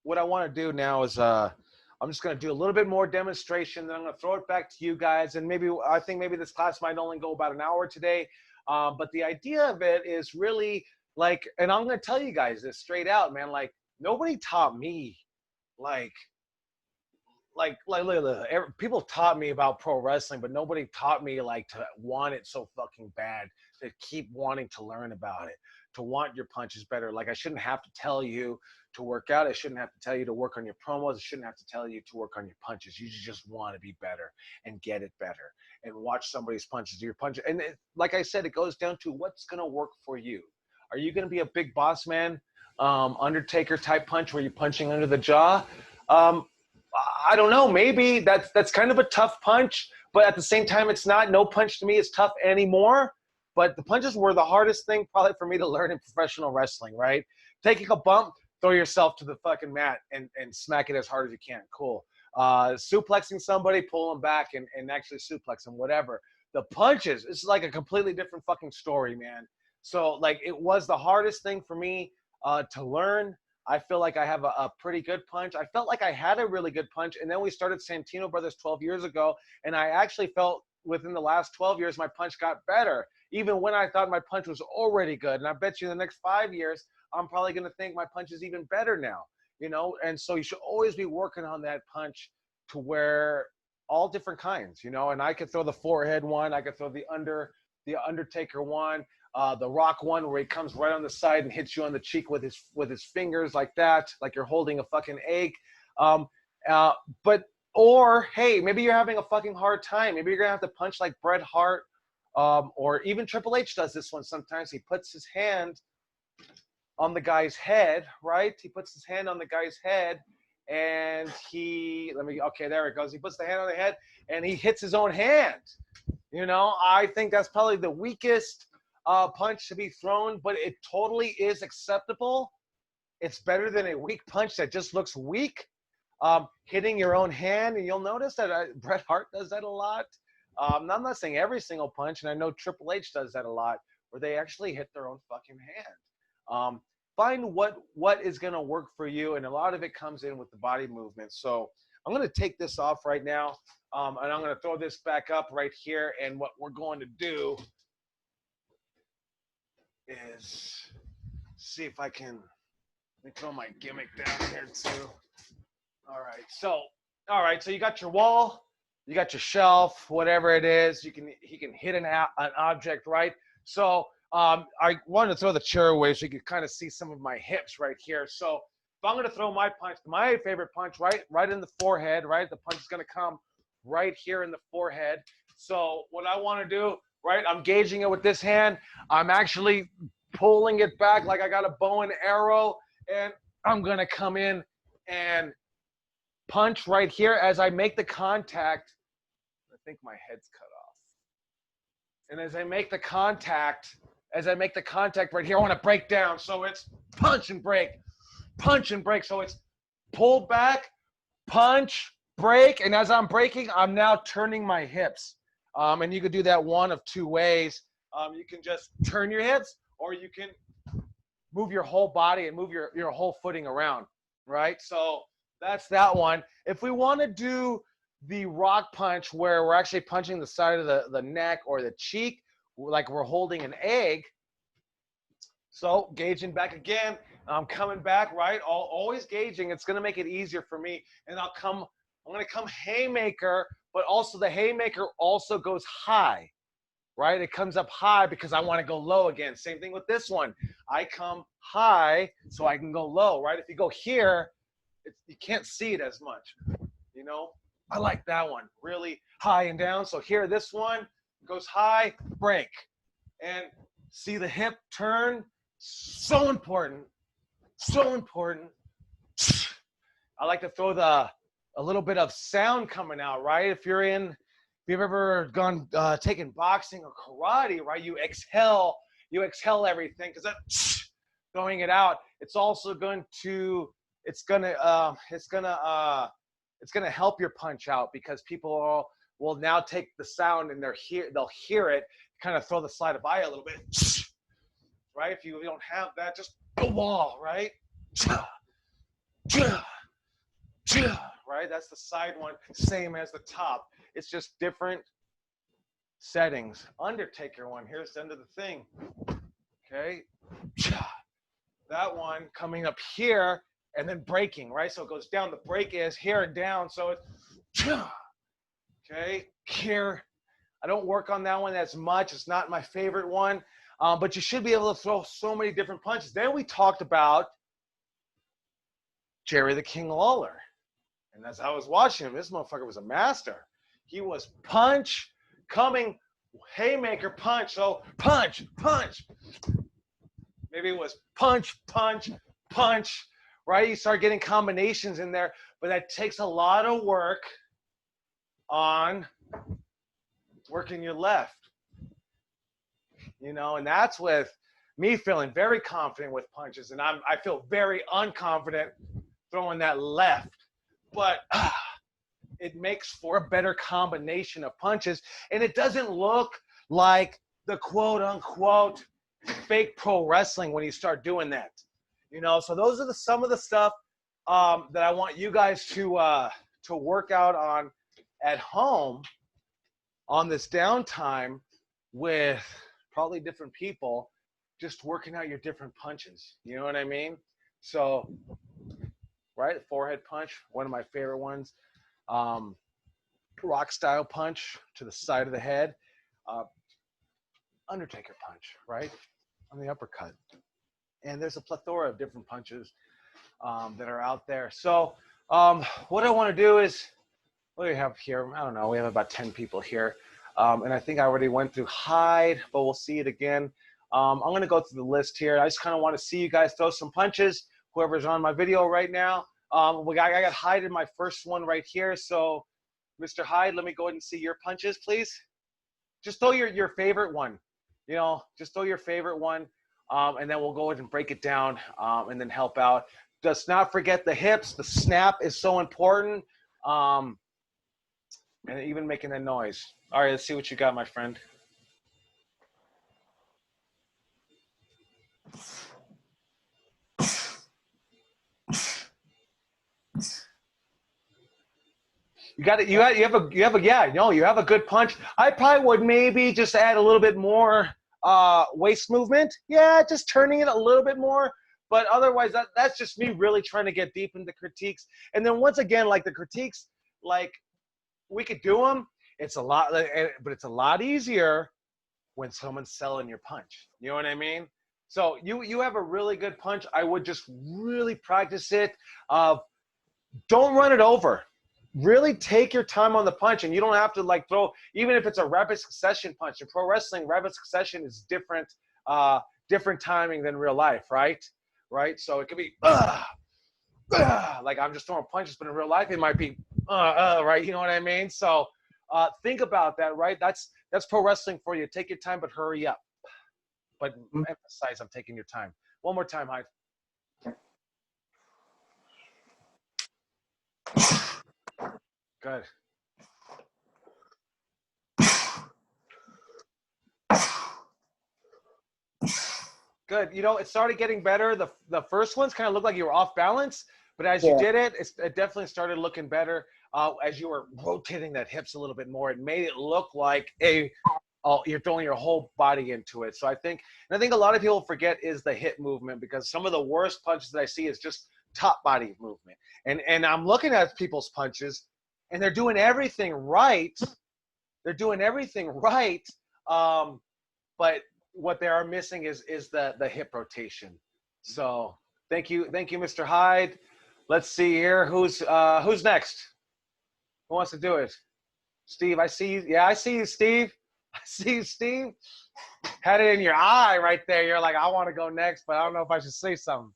what I want to do now is I'm just going to do a little bit more demonstration. Then I'm going to throw it back to you guys. And I think maybe this class might only go about an hour today. But the idea of it is really like, and I'm going to tell you guys this straight out, man. Like nobody taught me like people taught me about pro wrestling, but nobody taught me like to want it so fucking bad, to keep wanting to learn about it, to want your punches better. Like I shouldn't have to tell you to work out. I shouldn't have to tell you to work on your promos. I shouldn't have to tell you to work on your punches. You just want to be better and get it better and watch somebody's punches, your punches. And like I said, it goes down to what's going to work for you. Are you going to be a big boss man, Undertaker type punch where you're punching under the jaw? I don't know. Maybe that's kind of a tough punch, but at the same time, it's not. No punch to me is tough anymore. But the punches were the hardest thing probably for me to learn in professional wrestling, right? Taking a bump, throw yourself to the fucking mat and smack it as hard as you can. Cool. Suplexing somebody, pull them back and actually suplex them, whatever. The punches, it's like a completely different fucking story, man. So like it was the hardest thing for me to learn. I feel like I have a pretty good punch. I felt like I had a really good punch. And then we started Santino Brothers 12 years ago. And I actually felt within the last 12 years, my punch got better, even when I thought my punch was already good. And I bet you in the next 5 years, I'm probably going to think my punch is even better now, you know? And so you should always be working on that punch to where all different kinds, you know? And I could throw the forehead one. I could throw the Undertaker one. The Rock one where he comes right on the side and hits you on the cheek with his fingers like that, like you're holding a fucking egg. Or hey, maybe you're having a fucking hard time. Maybe you're gonna have to punch like Bret Hart, or even Triple H does this one sometimes. He puts his hand on the guy's head, right? He puts his hand on the guy's head, and okay, there it goes. He puts the hand on the head, and he hits his own hand. You know, I think that's probably the weakest punch to be thrown, but it totally is acceptable. It's better than a weak punch that just looks weak. Hitting your own hand, and you'll notice that Bret Hart does that a lot. I'm not saying every single punch, and I know Triple H does that a lot, where they actually hit their own fucking hand. Find what is going to work for you, and a lot of it comes in with the body movement. So I'm going to take this off right now, and I'm going to throw this back up right here, and what we're going to do is see if I can, let me throw my gimmick down here too. All right, so you got your wall, you got your shelf, whatever it is, he can hit an object, right? So I wanted to throw the chair away so you could kind of see some of my hips right here. So if I'm going to throw my punch, my favorite punch, right in the forehead, right? The punch is going to come right here in the forehead. So what I want to do, right, I'm gauging it with this hand. I'm actually pulling it back like I got a bow and arrow, and I'm going to come in and punch right here as I make the contact. I think my head's cut off. And as I make the contact right here, I want to break down. So it's punch and break. So it's pull back, punch, break. And as I'm breaking, I'm now turning my hips. And you could do that one of two ways. You can just turn your hips, or you can move your whole body and move your whole footing around, right? So that's that one. If we want to do the Rock punch where we're actually punching the side of the neck or the cheek, like we're holding an egg. So gauging back again, I'm coming back, right? Always gauging. It's going to make it easier for me. And I'm going to come haymaker, but also the haymaker also goes high, right? It comes up high because I want to go low again. Same thing with this one. I come high so I can go low, right? If you go here, you can't see it as much, you know? I like that one, really high and down. So here, this one goes high, break. And see the hip turn, so important, so important. I like to throw a little bit of sound coming out, right? If you've ever gone taken boxing or karate, right? You exhale everything because that throwing it out. It's also going to it's gonna help your punch out because people will now take the sound and they'll hear it, kind of throw the sleight of eye a little bit, right? If you don't have that, just the wall, right? Right? That's the side one, same as the top. It's just different settings. Undertaker one, here's the end of the thing. Okay. That one coming up here and then breaking, right? So it goes down. The break is here and down. So it's okay, here. I don't work on that one as much. It's not my favorite one. But you should be able to throw so many different punches. Then we talked about Jerry the King Lawler. And as I was watching him, this motherfucker was a master. He was punch, coming, haymaker, punch. So punch, punch. Maybe it was punch, punch, punch, right? You start getting combinations in there, but that takes a lot of work on working your left. You know, and that's with me feeling very confident with punches, and I feel very unconfident throwing that left. But it makes for a better combination of punches, and it doesn't look like the quote-unquote fake pro wrestling when you start doing that. You know, so those are some of the stuff that I want you guys to work out on at home on this downtime with probably different people, just working out your different punches. You know what I mean? So, right, forehead punch, one of my favorite ones. Rock style punch to the side of the head. Undertaker punch, right, on the uppercut. And there's a plethora of different punches that are out there. So what I want to do is, what do we have here? I don't know. We have about 10 people here. And I think I already went through Hyde, but we'll see it again. I'm going to go through the list here. I just kind of want to see you guys throw some punches, whoever's on my video right now. I got Hyde in my first one right here. So, Mr. Hyde, let me go ahead and see your punches, please. Just throw your favorite one. You know, just throw your favorite one, and then we'll go ahead and break it down and then help out. Just not forget the hips. The snap is so important. And even making that noise. All right, let's see what you got, my friend. You have a good punch. I probably would maybe just add a little bit more waist movement. Yeah, just turning it a little bit more. But otherwise, that's just me really trying to get deep into critiques. And then once again, like the critiques, like we could do them. It's a lot, but it's a lot easier when someone's selling your punch. You know what I mean? So you have a really good punch. I would just really practice it. Don't run it over. Really take your time on the punch, and you don't have to like throw, even if it's a rapid succession punch. In pro wrestling, rapid succession is different timing than real life, right? Right? So it could be like I'm just throwing punches, but in real life it might be right? You know what I mean? So think about that, right? That's pro wrestling for you. Take your time, but hurry up. But emphasize I'm taking your time. One more time, Hyde. Good. Good. You know, it started getting better. The first ones kind of looked like you were off balance, but as you did it, it definitely started looking better as you were rotating that hips a little bit more. It made it look like you're throwing your whole body into it. So I think a lot of people forget is the hip movement, because some of the worst punches that I see is just top body movement. And I'm looking at people's punches, and they're doing everything right. But what they are missing is the hip rotation. So thank you, Mr. Hyde. Let's see here. Who's next? Who wants to do it? Steve, I see you. Yeah, I see you, Steve. I see you, Steve. had it in your eye right there. You're like, I want to go next, but I don't know if I should say something.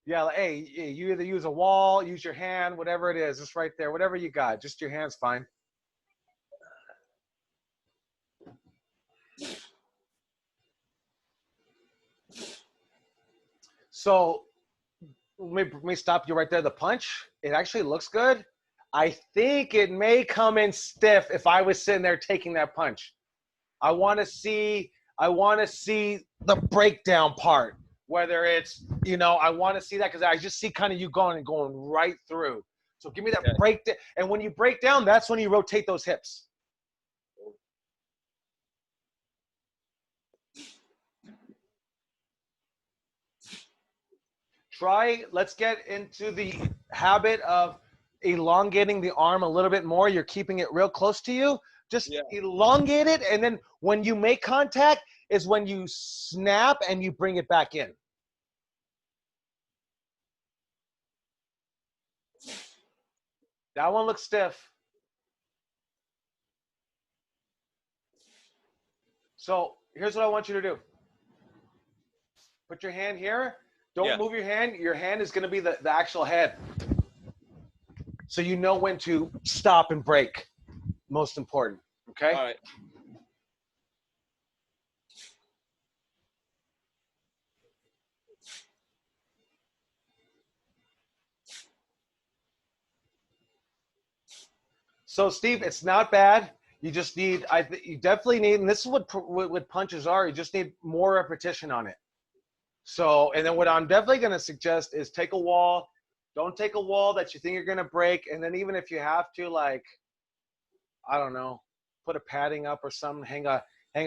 Yeah, like, hey, you either use a wall, use your hand, whatever it is, just right there, whatever you got. Just your hand's fine. So let me stop you right there. The punch, it actually looks good. I think it may come in stiff if I was sitting there taking that punch. I want to see the breakdown part. Whether it's, I want to see that because I just see kind of you going right through. So give me that breakdown. And when you break down, that's when you rotate those hips. Let's get into the habit of elongating the arm a little bit more. You're keeping it real close to you. Just elongate it. And then when you make contact is when you snap and you bring it back in. That one looks stiff. So here's what I want you to do. Put your hand here. Don't move your hand. Your hand is going to be the actual head. So you know when to stop and break. Most important. Okay? All right. So Steve, it's not bad. You just need, you definitely need, and this is what punches are. You just need more repetition on it. So, and then what I'm definitely going to suggest is take a wall. Don't take a wall that you think you're going to break. And then even if you have to, like, I don't know, put a padding up or something, hang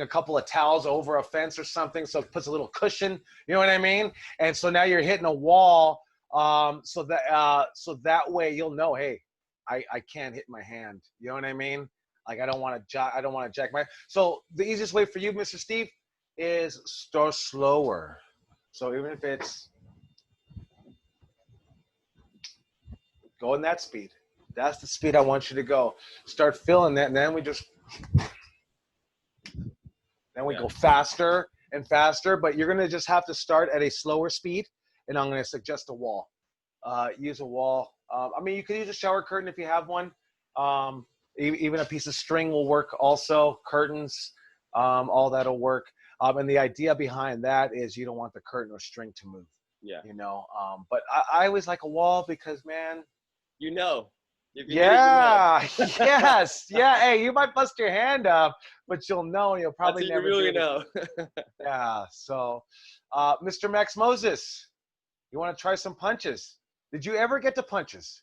a couple of towels over a fence or something, so it puts a little cushion. You know what I mean? And so now you're hitting a wall, so that way you'll know, hey, I can't hit my hand. You know what I mean? Like I don't want to jack my. So the easiest way for you, Mr. Steve, is start slower. So even if it's go in that speed, that's the speed I want you to go. Start feeling that, and then we go faster and faster. But you're gonna just have to start at a slower speed, and I'm gonna suggest a wall. Use a wall. I mean, you could use a shower curtain if you have one. Even a piece of string will work also. Curtains, all that'll work. And the idea behind that is you don't want the curtain or string to move. Yeah. But I always like a wall because, man. Yeah. Yes. Yeah. Hey, you might bust your hand up, but you'll know. You'll probably never really do it. know. Yeah. So, Mr. Max Moses, you want to try some punches? Did you ever get to punches?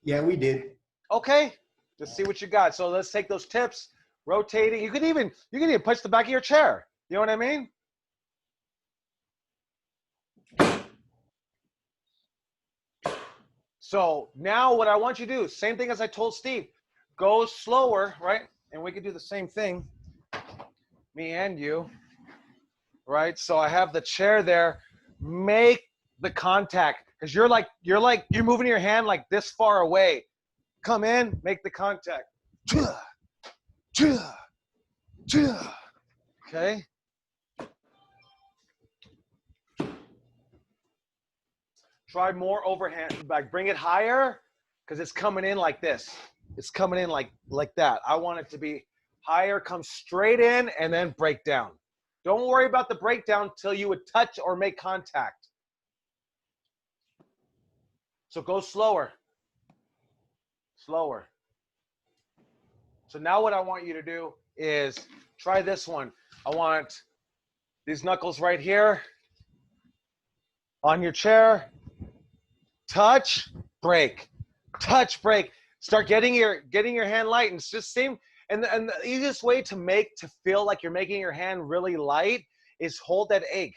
Yeah, we did. Okay. Let's see what you got. So let's take those tips. Rotating. You can even punch the back of your chair. You know what I mean? So now what I want you to do, same thing as I told Steve, go slower, right? And we can do the same thing, me and you, right? So I have the chair there. Make the contact because you're moving your hand like this far away. Come in, make the contact. Okay. Try more overhand, like bring it higher because it's coming in like this. It's coming in like that. I want it to be higher, come straight in and then break down. Don't worry about the breakdown till you would touch or make contact. So go slower. Slower. So now what I want you to do is try this one. I want these knuckles right here on your chair. Touch, break. Touch, break. Start getting your hand light, and it's just same. And the easiest way to feel like you're making your hand really light is hold that egg.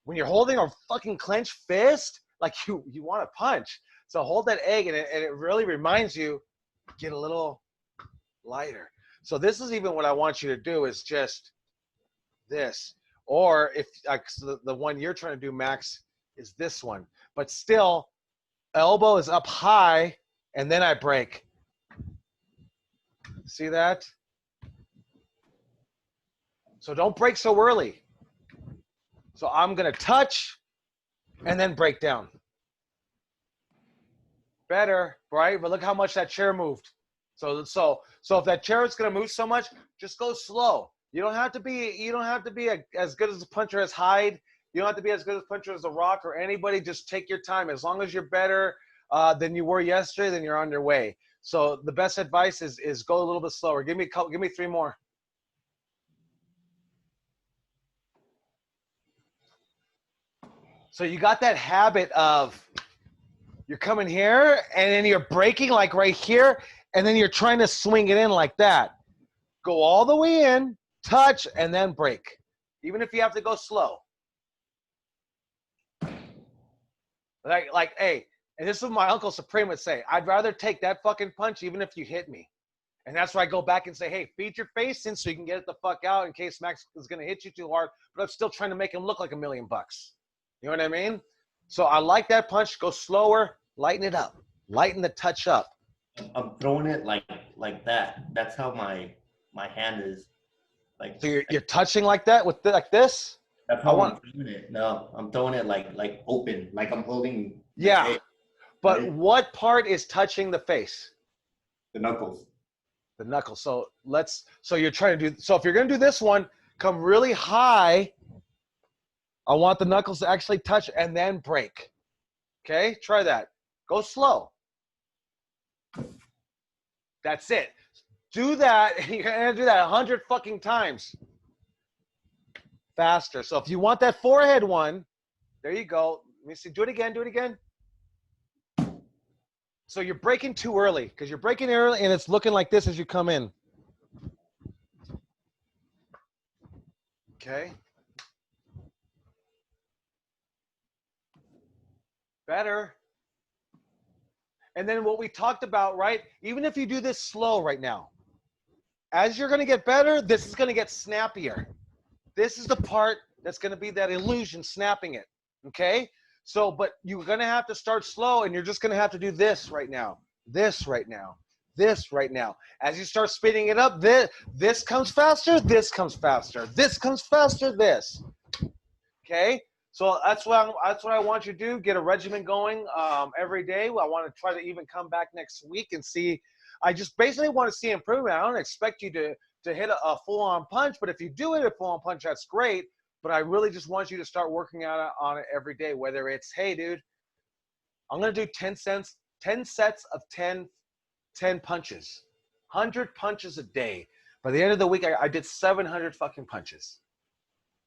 When you're holding a fucking clenched fist, like you want to punch. So hold that egg, and it really reminds you, get a little lighter. So this is even what I want you to do is just this. Or if the one you're trying to do, Max, is this one. But still, elbow is up high, and then I break. See that? So don't break so early. So I'm going to touch and then break down. Better, right? But look how much that chair moved. So if that chair is going to move so much, just go slow. You don't have to be as good as a puncher as Hyde. You don't have to be as good as a puncher as The Rock or anybody. Just take your time. As long as you're better than you were yesterday, then you're on your way. So the best advice is go a little bit slower. Give me 3 more. So you got that habit of you're coming here and then you're breaking like right here, and then you're trying to swing it in like that. Go all the way in, touch, and then break. Even if you have to go slow. Like, hey, and this is what my Uncle Supreme would say, I'd rather take that fucking punch even if you hit me. And that's why I go back and say, hey, feed your face in so you can get it the fuck out in case Max is going to hit you too hard, but I'm still trying to make him look like $1 million. You know what I mean? So I like that punch. Go slower, lighten it up, lighten the touch up. I'm throwing it like that. That's how my hand is. Like, so you're touching like that with like this? That's how I'm throwing it. No, I'm throwing it like open, like I'm holding. Yeah, but right? what part is touching the face? The knuckles. The knuckles. So you're trying to do. So if you're gonna do this one, come really high. I want the knuckles to actually touch and then break. Okay, try that. Go slow. That's it. Do that. You're gonna do that 100 fucking times. Faster. So if you want that forehead one, there you go. Let me see. Do it again. Do it again. So you're breaking too early because you're breaking early and it's looking like this as you come in. Okay. Better. And then what we talked about, right? Even if you do this slow right now, as you're going to get better, this is going to get snappier. This is the part that's going to be that illusion, snapping it. Okay? So, but you're going to have to start slow, and you're just going to have to do this right now, this right now, this right now. As you start speeding it up, this comes faster, this comes faster, this comes faster, this. Okay? So that's what I want you to do. Get a regimen going every day. I want to try to even come back next week and see. I just basically want to see improvement. I don't expect you to hit a full-on punch, but if you do hit a full-on punch, that's great. But I really just want you to start working out on it every day, whether it's, hey, dude, I'm going to do 10 sets of 10 punches, 100 punches a day. By the end of the week, I did 700 fucking punches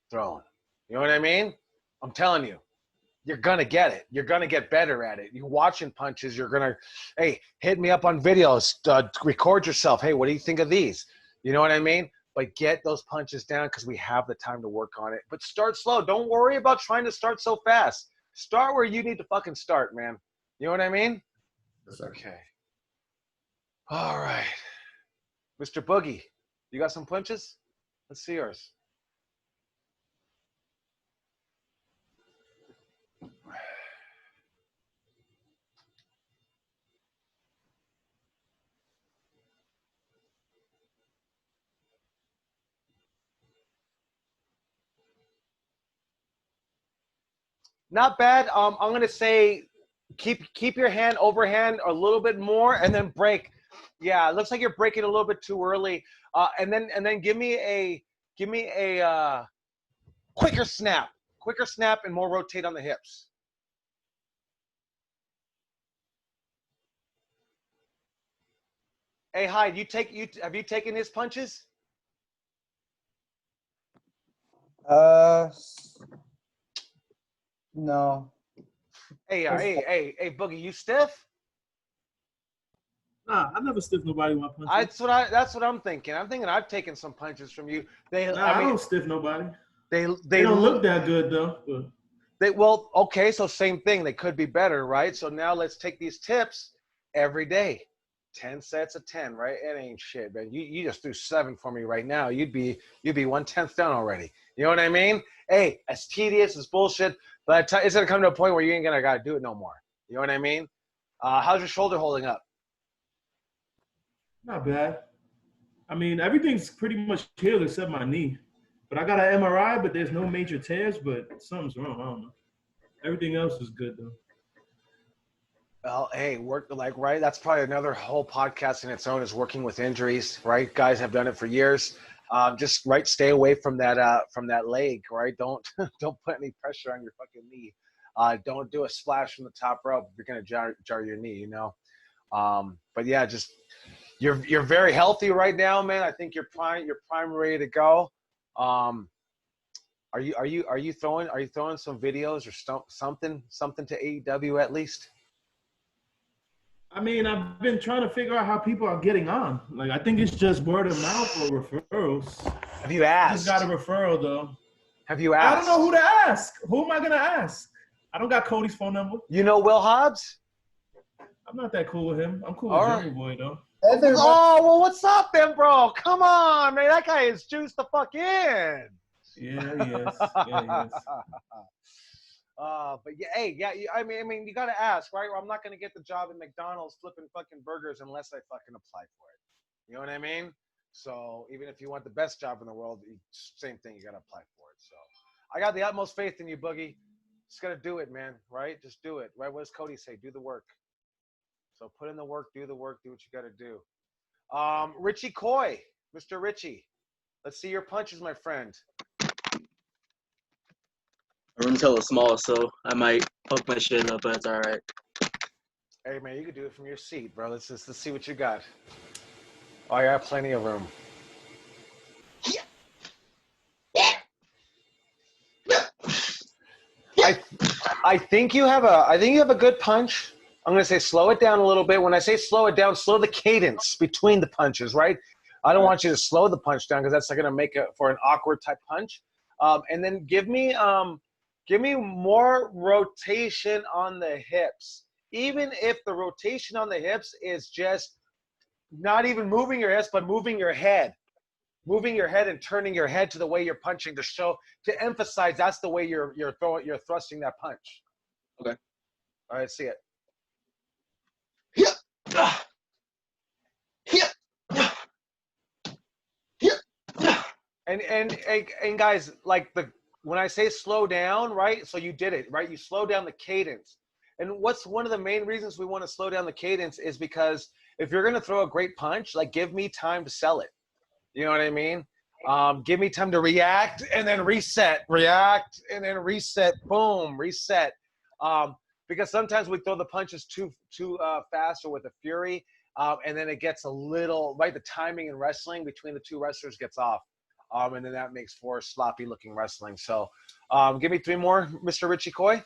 thrown. You know what I mean? I'm telling you, you're going to get it. You're going to get better at it. You're watching punches. You're going to, hey, hit me up on videos. Record yourself. Hey, what do you think of these? You know what I mean? But get those punches down because we have the time to work on it. But start slow. Don't worry about trying to start so fast. Start where you need to fucking start, man. You know what I mean? Yes, sir. Okay. All right. Mr. Boogie, you got some punches? Let's see yours. Not bad. I'm gonna say keep your hand overhand a little bit more and then break. Yeah, it looks like you're breaking a little bit too early. And then give me a quicker snap and more rotate on the hips. Hey, Hyde, have you taken his punches? No. Hey, Boogie, you stiff? Nah, I never stiff nobody with my punches. That's what I'm thinking. I'm thinking I've taken some punches from you. I don't stiff nobody. They don't look that good though. But. Okay, so same thing. They could be better, right? So now let's take these tips every day. 10 sets of 10, right? It ain't shit, man. You just threw 7 for me right now. You'd be 1/10 done already. You know what I mean? Hey, as tedious as bullshit, but it's gonna come to a point where you ain't gonna gotta do it no more. You know what I mean? How's your shoulder holding up? Not bad. I mean, everything's pretty much healed except my knee. But I got an MRI, but there's no major tears, but something's wrong. I don't know. Everything else is good, though. Well, hey, work like right. That's probably another whole podcast in its own is working with injuries, right? Guys have done it for years. Just right, stay away from that leg, right? Don't don't put any pressure on your fucking knee. Don't do a splash from the top rope if you're gonna jar your knee, you know. But yeah, just you're very healthy right now, man. I think you're prime ready to go. Are you throwing some videos or something to AEW at least? I mean, I've been trying to figure out how people are getting on. Like, I think it's just word of mouth or referrals. Have you I asked? just got a referral, though. Have you I asked? don't know who to ask. Who am I going to ask? I don't got Cody's phone number. You know Will Hobbs? I'm not that cool with him. I'm cool All with right. Jungle Boy, though. Oh, well, what's up then, bro? Come on, man. That guy is juiced the fuck in. Yeah, he is. Yeah, he is. But yeah, hey, yeah. I mean, you gotta ask, right? I'm not gonna get the job at McDonald's flipping fucking burgers unless I fucking apply for it. You know what I mean? So even if you want the best job in the world, same thing. You gotta apply for it. So I got the utmost faith in you, Boogie. Just gotta do it, man. Right? Just do it. Right? What does Cody say? Do the work. So put in the work, do the work, do what you gotta do. Richie Coy, Mr. Richie. Let's see your punches, my friend. My room's hella small, so I might poke my shit up, but it's all right. Hey man, you can do it from your seat, bro. Let's see what you got. Oh, I got plenty of room. I think you have a good punch. I'm gonna say slow it down a little bit. When I say slow it down, slow the cadence between the punches, right? I don't want you to slow the punch down because that's gonna make it for an awkward type punch. And then give me more rotation on the hips. Even if the rotation on the hips is just not even moving your hips, but moving your head and turning your head to the way you're punching to emphasize that's the way you're thrusting that punch. Okay. All right, see it. And guys, like when I say slow down, right? So you did it, right? You slow down the cadence. And what's one of the main reasons we want to slow down the cadence is because if you're going to throw a great punch, like give me time to sell it. You know what I mean? Give me time to react and then reset, boom, reset. Because sometimes we throw the punches too fast or with a fury, and then it gets a little, right, the timing in wrestling between the two wrestlers gets off. And then that makes for sloppy looking wrestling. So give me three more, Mr. Richie Coy.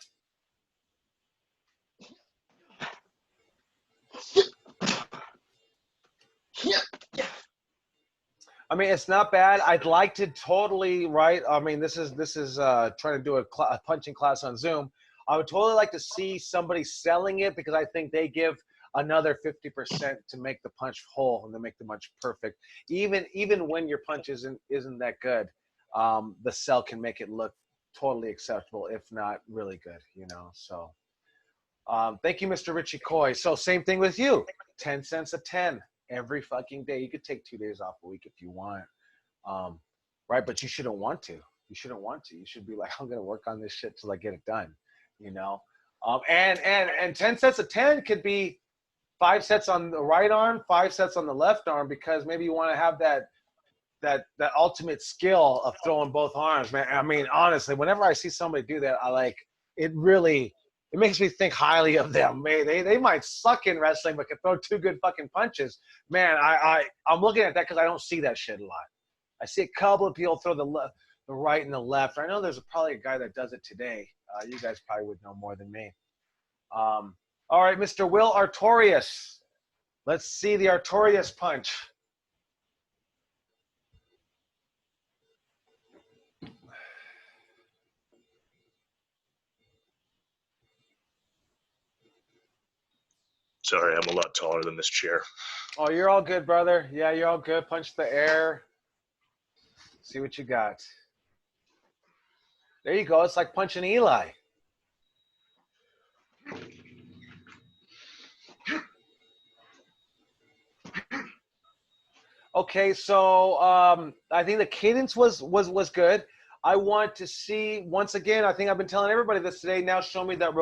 I mean, it's not bad. I'd like to totally, right? I mean, this is trying to do a punching class on Zoom. I would totally like to see somebody selling it because I think they give another 50% to make the punch whole and to make the punch perfect. Even when your punch isn't that good, the sell can make it look totally acceptable, if not really good, you know. So thank you, Mr. Richie Coy. So same thing with you. 10 cents a 10 every fucking day. You could take 2 days off a week if you want. Right? But you shouldn't want to. You shouldn't want to. You should be like, I'm gonna work on this shit till I get it done. You know? And 10 sets of 10 could be 5 sets on the right arm, 5 sets on the left arm, because maybe you want to have that ultimate skill of throwing both arms, man. I mean, honestly, whenever I see somebody do that, I like it. Really, it makes me think highly of them. They might suck in wrestling, but can throw 2 good fucking punches. Man, I'm looking at that because I don't see that shit a lot. I see a couple of people throw the right and the left. I know there's probably a guy that does it today. You guys probably would know more than me. All right, Mr. Will Artorias. Let's see the Artorias punch. Sorry, I'm a lot taller than this chair. Oh, you're all good, brother. Yeah, you're all good. Punch the air. See what you got. There you go. It's like punching Eli. Okay, so I think the cadence was good. I want to see, once again, I think I've been telling everybody this today. Now show me that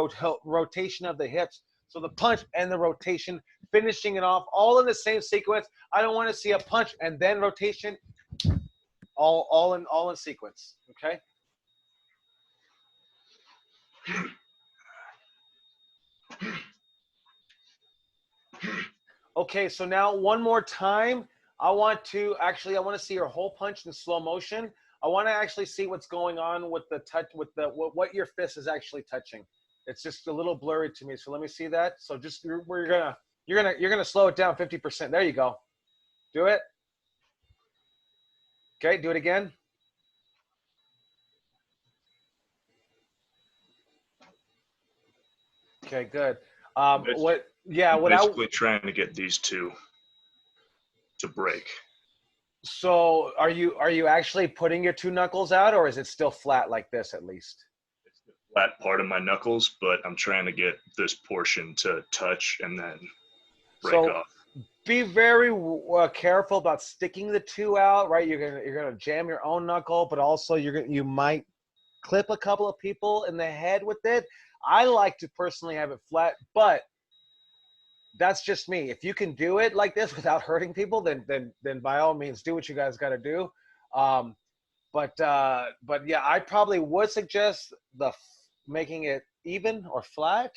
rotation of the hips. So the punch and the rotation, finishing it off all in the same sequence. I don't want to see a punch and then rotation, all in sequence. Okay. Okay, so now one more time. I want to see your whole punch in slow motion. I want to actually see what's going on with the touch, with the what your fist is actually touching. It's just a little blurry to me. So let me see that. So just you're gonna slow it down 50%. There you go. Do it. Okay, do it again. Okay, good. What? Yeah, what I Basically trying to get these two to break. So are you actually putting your two knuckles out, or is it still flat like this at least? It's the flat part of my knuckles, but I'm trying to get this portion to touch and then break off. Be very careful about sticking the two out, right? You're gonna jam your own knuckle, but also you might clip a couple of people in the head with it. I like to personally have it flat, but that's just me. If you can do it like this without hurting people, then by all means do what you guys got to do. But yeah, I probably would suggest making it even or flat,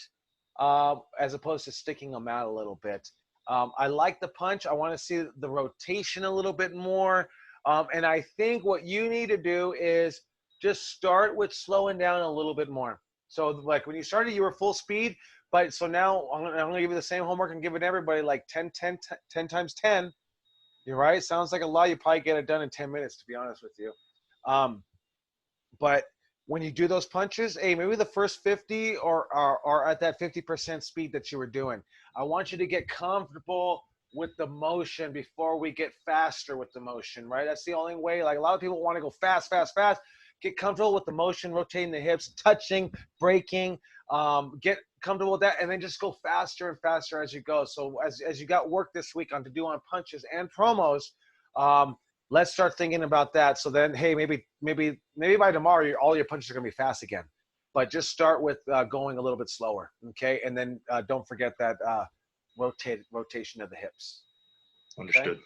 as opposed to sticking them out a little bit. I like the punch. I want to see the rotation a little bit more. And I think what you need to do is just start with slowing down a little bit more. So like when you started, you were full speed. But so now I'm going to give you the same homework and give it to everybody, like 10 times 10. You're right. Sounds like a lot. You probably get it done in 10 minutes, to be honest with you. But when you do those punches, hey, maybe the first 50 or at that 50% speed that you were doing. I want you to get comfortable with the motion before we get faster with the motion, right? That's the only way. Like a lot of people want to go fast. Get comfortable with the motion, rotating the hips, touching, breaking. Get comfortable with that, and then just go faster and faster as you go. So as you got work this week to do on punches and promos, let's start thinking about that. So then, hey, maybe by tomorrow, all your punches are gonna be fast again. But just start with going a little bit slower, okay? And then don't forget that rotation of the hips. Understood. Okay?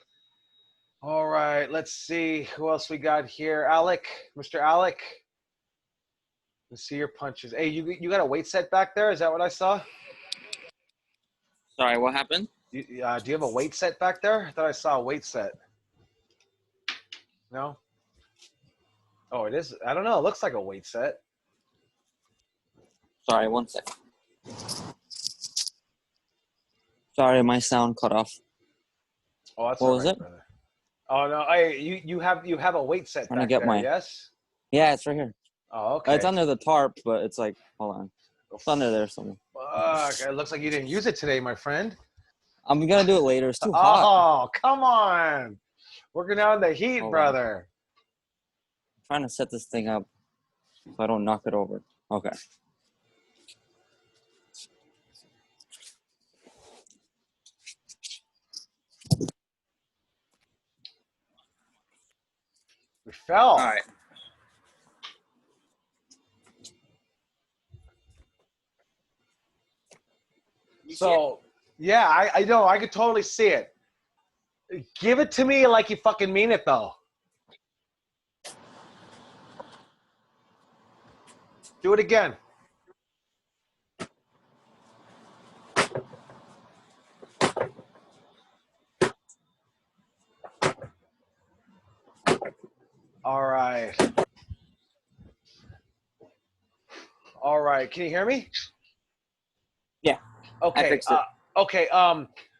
All right, let's see who else we got here. Alec, Mr. Alec. Let's see your punches. Hey, you got a weight set back there? Is that what I saw? Sorry, what happened? Do you have a weight set back there? I thought I saw a weight set. No? Oh, it is. I don't know. It looks like a weight set. Sorry, one second. Sorry, my sound cut off. Oh, that's What all was right, it? brother. Oh no, hey, you have a weight set Trying to back get there, my- yes? Yeah, it's right here. Oh, okay. It's under the tarp, but it's like, hold on. It's under there somewhere. Fuck, it looks like you didn't use it today, my friend. I'm gonna do it later. It's too hot. Oh, come on. Working out in the heat, Hold on. brother. I'm trying to set this thing up so I don't knock it over. Okay. We fell. All right. So, yeah, I know. I could totally see it. Give it to me like you fucking mean it, though. Do it again. All right. All right. Can you hear me? Yeah. Okay. I fixed it. Okay.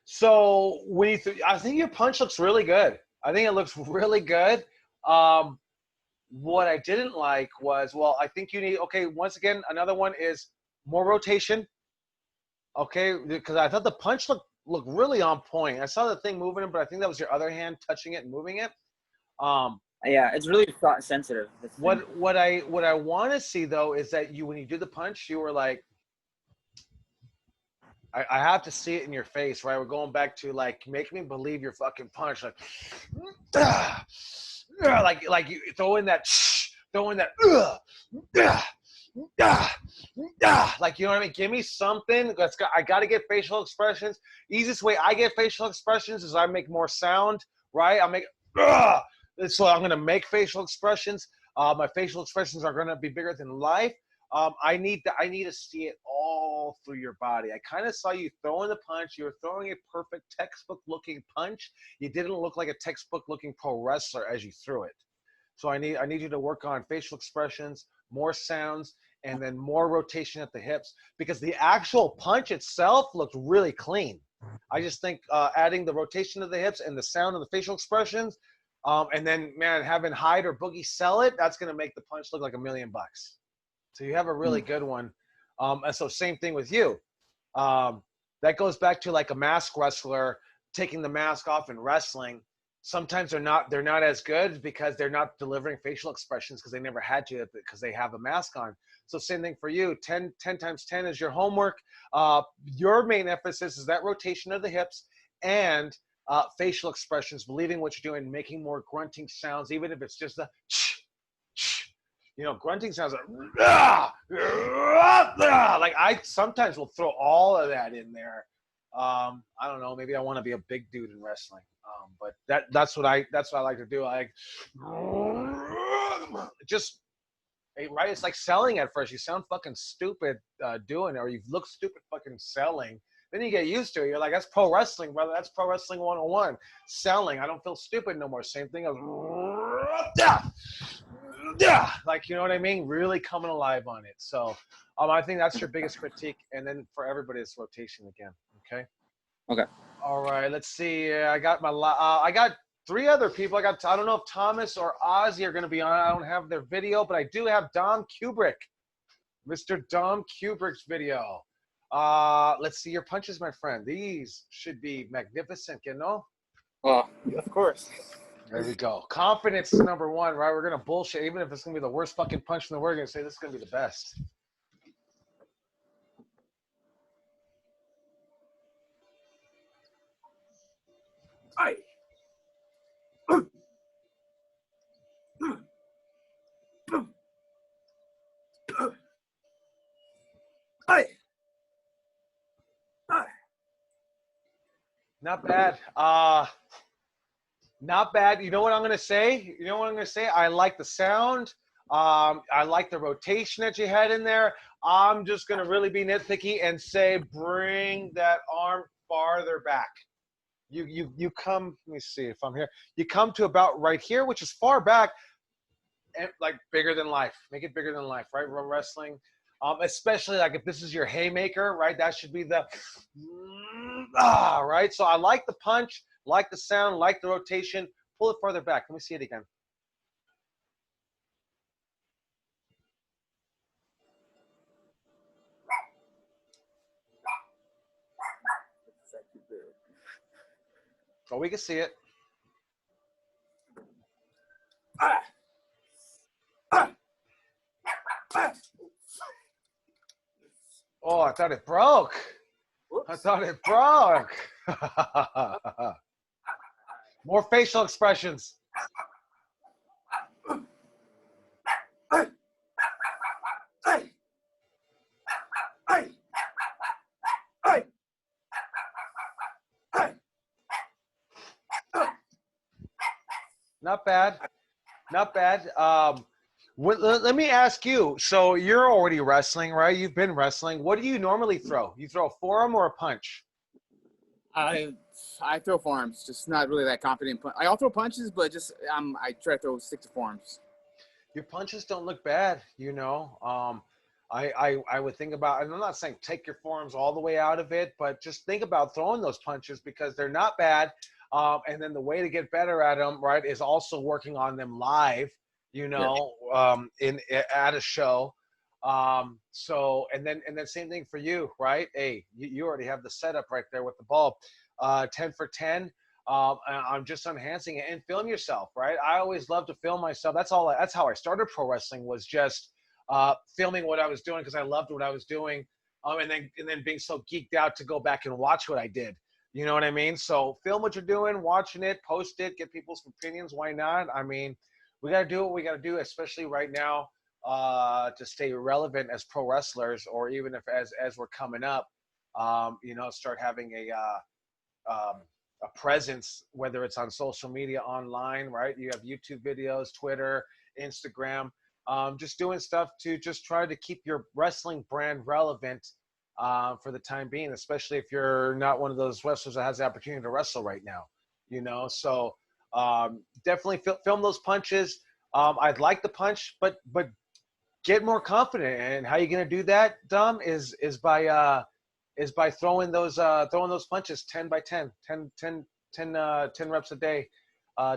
So when I think your punch looks really good. I think it looks really good. What I didn't like was, well, I think you need. Okay. Once again, another one is more rotation. Okay, because I thought the punch looked really on point. I saw the thing moving it, but I think that was your other hand touching it and moving it. Yeah, it's really thought sensitive. What I want to see though is that when you do the punch, you were like, I have to see it in your face, right? We're going back to like make me believe your fucking punch, like, like you throw in that, like you know what I mean. Give me something. I got to get facial expressions. Easiest way I get facial expressions is I make more sound, right? I make, so I'm gonna make facial expressions. My facial expressions are gonna be bigger than life. I need to see it all through your body. I kind of saw you throwing the punch. You were throwing a perfect textbook-looking punch. You didn't look like a textbook-looking pro wrestler as you threw it. So I need you to work on facial expressions, more sounds, and then more rotation at the hips because the actual punch itself looked really clean. I just think adding the rotation of the hips and the sound of the facial expressions, and then man having Hyde or Boogie sell it, that's gonna make the punch look like $1,000,000. So you have a really good one. And so same thing with you. That goes back to like a mask wrestler taking the mask off and wrestling. Sometimes they're not as good because they're not delivering facial expressions because they never had to because they have a mask on. So same thing for you. 10 times 10 is your homework. Your main emphasis is that rotation of the hips and facial expressions, believing what you're doing, making more grunting sounds, even if it's just a grunting sounds like I sometimes will throw all of that in there. I don't know, maybe I want to be a big dude in wrestling. But that's what I like to do. I like just right. It's like selling at first. You sound fucking stupid doing it, or you look stupid fucking selling. Then you get used to it. You're like, that's pro wrestling, brother. That's pro wrestling 101. Selling. I don't feel stupid no more. Same thing. Like, you know what I mean? Really coming alive on it. So I think that's your biggest critique. And then for everybody, it's rotation again. Okay. Okay. All right. Let's see. I got I got 3 other people. I don't know if Thomas or Ozzy are going to be on. I don't have their video, but I do have Dom Kubrick, Mr. Dom Kubrick's video. Let's see your punches, my friend. These should be magnificent, you know? Well, of course. There we go. Confidence is number 1, right? We're going to bullshit. Even if it's going to be the worst fucking punch in the world, we're going to say this is going to be the best. Aye. Aye. Aye. Not bad. Not bad. You know what I'm going to say? I like the sound. I like the rotation that you had in there. I'm just going to really be nitpicky and say bring that arm farther back. You come, let me see if I'm here. You come to about right here, which is far back, and like bigger than life. Make it bigger than life, right? Wrestling. Especially like if this is your haymaker, right? That should be the right. So I like the punch, like the sound, like the rotation. Pull it farther back. Let me see it again. Oh, we can see it. Oh, I thought it broke. I thought it broke. More facial expressions. Not bad. Not bad. Let me ask you. So you're already wrestling, right? You've been wrestling. What do you normally throw? You throw a forearm or a punch? I throw forearms, just not really that confident. I'll throw punches, but just I try to stick to forearms. Your punches don't look bad, you know. I would think about, and I'm not saying take your forearms all the way out of it, but just think about throwing those punches because they're not bad. And then the way to get better at them, right, is also working on them live, you know, at a show. So and then same thing for you, right? Hey, you already have the setup right there with the ball. 10 for 10. I'm just enhancing it and film yourself, right? I always love to film myself. That's how I started pro wrestling, was just filming what I was doing because I loved what I was doing. and then being so geeked out to go back and watch what I did. You know what I mean? So film what you're doing, watching it, post it, get people's opinions. Why not? I mean, we got to do what we got to do, especially right now, to stay relevant as pro wrestlers, or even if as we're coming up, start having a presence, whether it's on social media, online, right? You have YouTube videos, Twitter, Instagram, just doing stuff to just try to keep your wrestling brand relevant for the time being, especially if you're not one of those wrestlers that has the opportunity to wrestle right now, So definitely film those punches. I'd like the punch, but get more confident. And how you going to do that, Dom, is by throwing those punches 10 by 10 reps a day,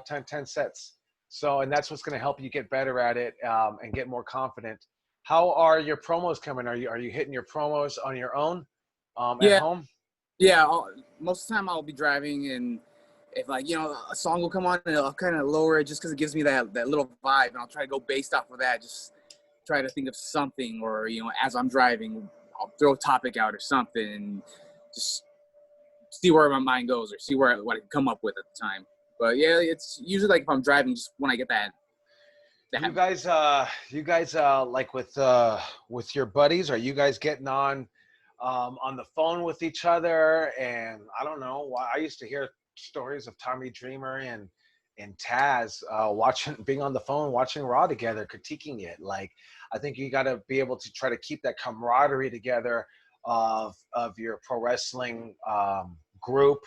10 sets. So, and that's what's going to help you get better at it, and get more confident. How are your promos coming? Are you hitting your promos on your own, at home? Yeah, most of the time I'll be driving, and if a song will come on, and I'll kind of lower it just because it gives me that little vibe, and I'll try to go based off of that. Just try to think of something, or as I'm driving, I'll throw a topic out or something, and just see where my mind goes, or see what I can come up with at the time. But yeah, it's usually like if I'm driving, just when I get that. You guys, like with your buddies, are you guys getting on the phone with each other? And I don't know. I used to hear stories of Tommy Dreamer and Taz being on the phone, watching Raw together, critiquing it. Like, I think you got to be able to try to keep that camaraderie together of your pro wrestling group,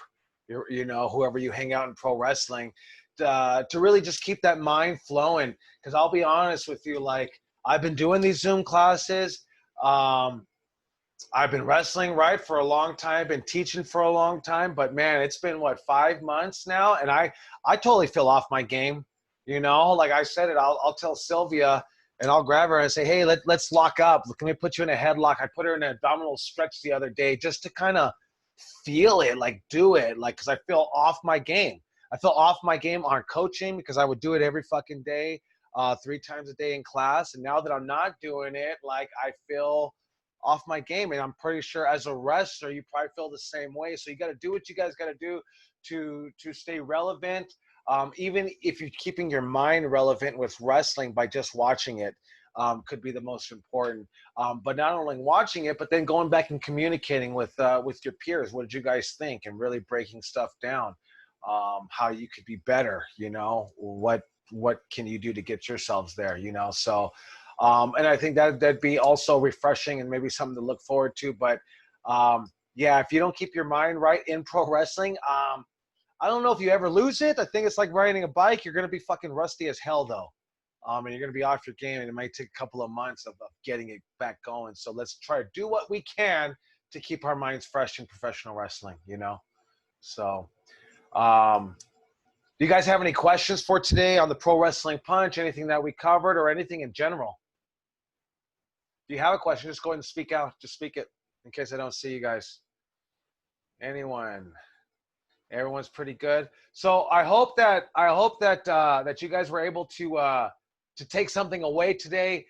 whoever you hang out in pro wrestling, to really just keep that mind flowing. Because I'll be honest with you, like, I've been doing these Zoom classes. I've been wrestling, right, for a long time, been teaching for a long time, but man, it's been 5 months now, and I totally feel off my game. Like I said it, I'll tell Sylvia, and I'll grab her and say, hey, let's lock up. Can we put you in a headlock? I put her in an abdominal stretch the other day just to kind of feel it, like do it, like, because I feel off my game. I feel off my game on coaching because I would do it every fucking day, 3 times a day in class, and now that I'm not doing it, like, I feel off my game. And I'm pretty sure as a wrestler, you probably feel the same way. So you got to do what you guys got to do to stay relevant. Even if you're keeping your mind relevant with wrestling by just watching it, could be the most important. But not only watching it, but then going back and communicating with your peers. What did you guys think? And really breaking stuff down, how you could be better, what can you do to get yourselves there, So, and I think that'd be also refreshing and maybe something to look forward to. But yeah, if you don't keep your mind right in pro wrestling, I don't know if you ever lose it. I think it's like riding a bike. You're going to be fucking rusty as hell, though. And you're going to be off your game, and it might take a couple of months of getting it back going. So let's try to do what we can to keep our minds fresh in professional wrestling, So, do you guys have any questions for today on the Pro Wrestling Punch, anything that we covered, or anything in general? If you have a question, just go ahead and speak out. Just speak it in case I don't see you guys. Anyone? Everyone's pretty good. So I hope that you guys were able to take something away today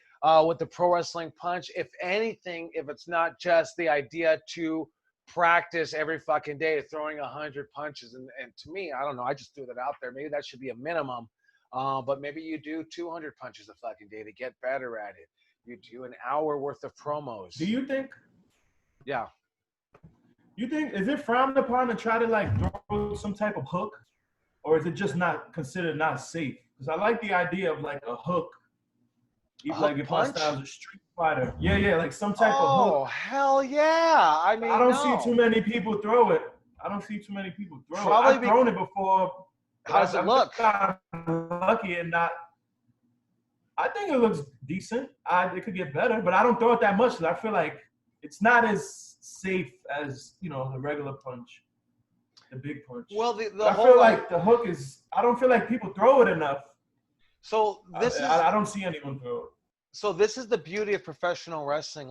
with the Pro Wrestling Punch. If anything, if it's not just the idea to practice every fucking day throwing 100 punches, and to me, I don't know, I just threw that out there. Maybe that should be a minimum. But maybe you do 200 punches a fucking day to get better at it. You do an hour worth of promos. Do you think? Yeah. You think, is it frowned upon to try to like throw some type of hook, or is it just not considered not safe? Because I like the idea of like a hook. Like if my style's a Street Fighter. Yeah, like some type of hook. Oh, hell yeah. I mean, I don't see too many people throw it. I've thrown it before. How does it look? I'm lucky and not. I think it looks decent. It could get better, but I don't throw it that much. I feel like it's not as safe as, the regular punch, the big punch. Well, I feel like the hook is. I don't feel like people throw it enough. So I don't see anyone throw it. So this is the beauty of professional wrestling,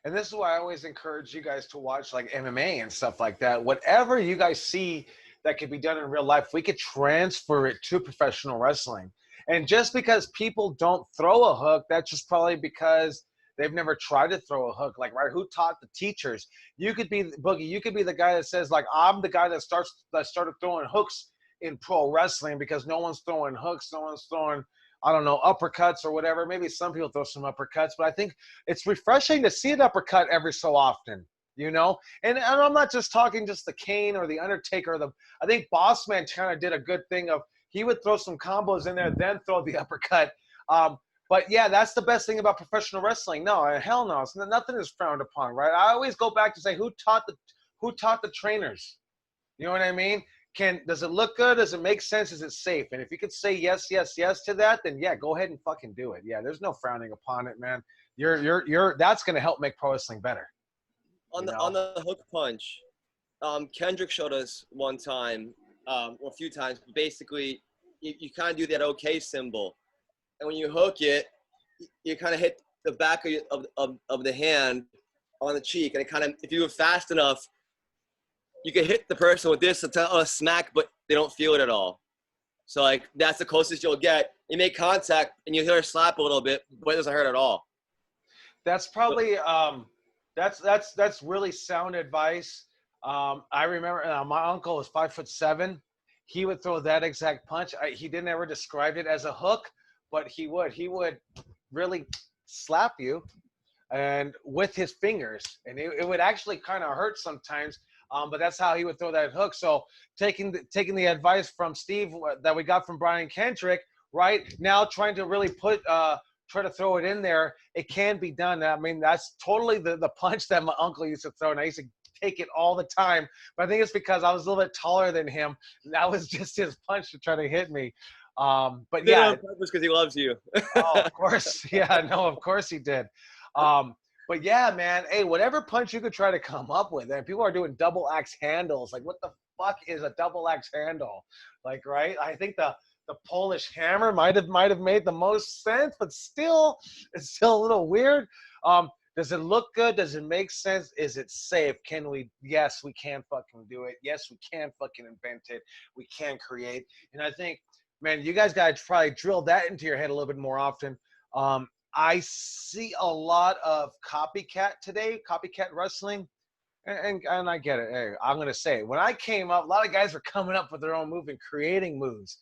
and this is why I always encourage you guys to watch like MMA and stuff like that. Whatever you guys see that could be done in real life, we could transfer it to professional wrestling. And just because people don't throw a hook, that's just probably because They've never tried to throw a hook. Like, right? Who taught the teachers? You could be Boogie. You could be the guy that says, like, I'm the guy that started throwing hooks in pro wrestling because no one's throwing hooks, no one's throwing, I don't know, uppercuts or whatever. Maybe some people throw some uppercuts, but I think it's refreshing to see an uppercut every so often, you know? And I'm not just talking just the Kane or the Undertaker. I think Bossman kind of did a good thing of he would throw some combos in there, then throw the uppercut. But yeah, that's the best thing about professional wrestling. No, hell no, nothing is frowned upon, right? I always go back to say who taught the trainers? You know what I mean? Does it look good? Does it make sense? Is it safe? And if you could say yes, yes, yes to that, then yeah, go ahead and fucking do it. Yeah, there's no frowning upon it, man. That's gonna help make pro wrestling better. On the hook punch, Kendrick showed us one time, or a few times. But basically, you kind of do that OK symbol, and when you hook it, you kind of hit the back of the hand on the cheek, and it kind of, if you do it fast enough, you can hit the person with this a smack, but they don't feel it at all. So like that's the closest you'll get. You make contact and you hear her slap a little bit, but it doesn't hurt at all. That's probably that's really sound advice. I remember my uncle was 5'7". He would throw that exact punch. He didn't ever describe it as a hook, but he would really slap you and with his fingers, and it would actually kind of hurt sometimes. But that's how he would throw that hook. So taking the advice from Steve that we got from Brian Kendrick, right now trying to really try to throw it in there, it can be done. I mean, that's totally the punch that my uncle used to throw, and I used to take it all the time. But I think it's because I was a little bit taller than him. And that was just his punch to try to hit me. But yeah, because he loves you. Oh, of course, yeah, no, of course he did. But yeah, man, hey, whatever punch you could try to come up with, and people are doing double axe handles. Like, what the fuck is a double axe handle? Like, right? I think the Polish hammer might have made the most sense, but still, it's still a little weird. Does it look good? Does it make sense? Is it safe? Can we? Yes, we can fucking do it. Yes, we can fucking invent it. We can create. And I think, man, you guys got to probably drill that into your head a little bit more often. I see a lot of copycat today, copycat wrestling, and I get it. Hey, I'm going to say, when I came up, a lot of guys were coming up with their own move and creating moves.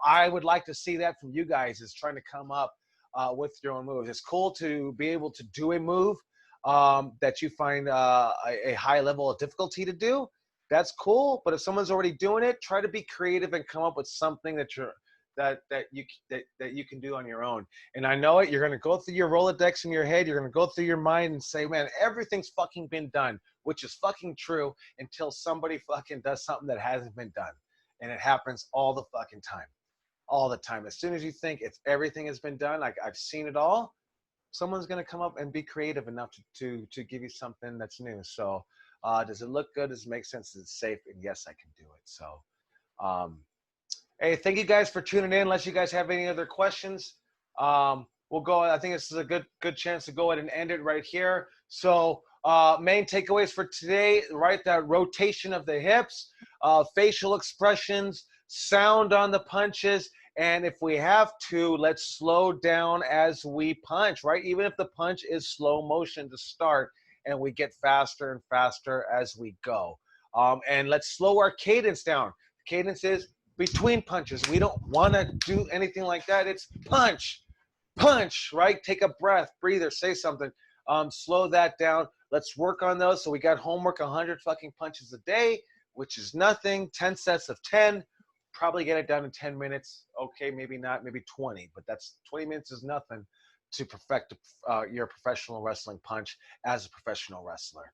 I would like to see that from you guys, is trying to come up with your own moves. It's cool to be able to do a move that you find a high level of difficulty to do. That's cool, but if someone's already doing it, try to be creative and come up with something that you can do on your own. And I know it, you're going to go through your Rolodex in your head, you're going to go through your mind and say, man, everything's fucking been done, which is fucking true, until somebody fucking does something that hasn't been done. And it happens all the fucking time. All the time. As soon as you think everything has been done, like I've seen it all, someone's going to come up and be creative enough to give you something that's new. So does it look good? Does it make sense? Is it safe? And yes, I can do it. So hey, thank you guys for tuning in. Unless you guys have any other questions, we'll go. I think this is a good chance to go ahead and end it right here. So main takeaways for today, right? That rotation of the hips, facial expressions, sound on the punches, and if we have to, let's slow down as we punch, right? Even if the punch is slow motion to start, and we get faster and faster as we go. And let's slow our cadence down. Cadence is between punches. We don't want to do anything like that. It's punch, punch, right? Take a breath, breathe, or say something. Slow that down. Let's work on those. So we got homework, 100 fucking punches a day, which is nothing. 10 sets of 10. Probably get it done in 10 minutes. Okay, maybe not, maybe 20, but that's 20 minutes is nothing to perfect your professional wrestling punch as a professional wrestler.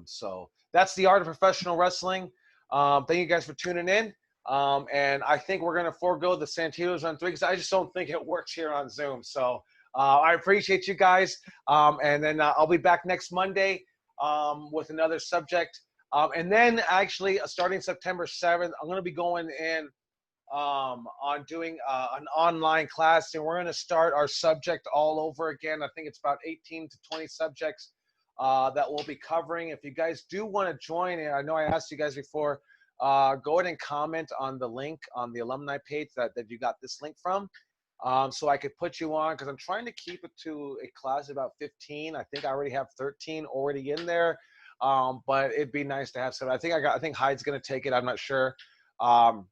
So that's the art of professional wrestling. Thank you guys for tuning in. And I think we're going to forego the Santinos on 3 because I just don't think it works here on Zoom. So I appreciate you guys. And then I'll be back next Monday with another subject. And then actually starting September 7th, I'm going to be going in on doing an online class, and we're going to start our subject all over again. I think it's about 18 to 20 subjects that we'll be covering. If you guys do want to join, and I know I asked you guys before, go ahead and comment on the link on the alumni page that you got this link from. so I could put you on, because I'm trying to keep it to a class of about 15. I think I already have 13 already in there, but it'd be nice to have some. I think Hyde's going to take it. I'm not sure. But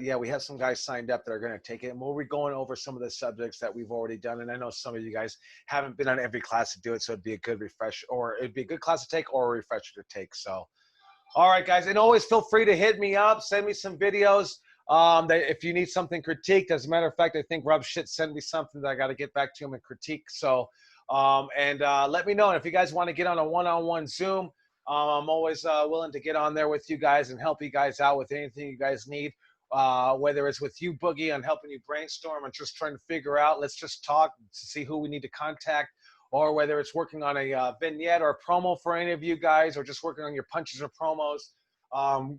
yeah, we have some guys signed up that are going to take it, and we'll be going over some of the subjects that we've already done. And I know some of you guys haven't been on every class to do it, so it'd be a good refresh, or it'd be a good class to take, or a refresher to take. So, all right, guys, and always feel free to hit me up, send me some videos. That if you need something critiqued, as a matter of fact, I think Rob Shit sent me something that I got to get back to him and critique. So, let me know. And if you guys want to get on a one-on-one Zoom, I'm always willing to get on there with you guys and help you guys out with anything you guys need. Whether it's with you, Boogie, on helping you brainstorm and just trying to figure out, let's just talk to see who we need to contact, or whether it's working on a vignette or a promo for any of you guys, or just working on your punches or promos,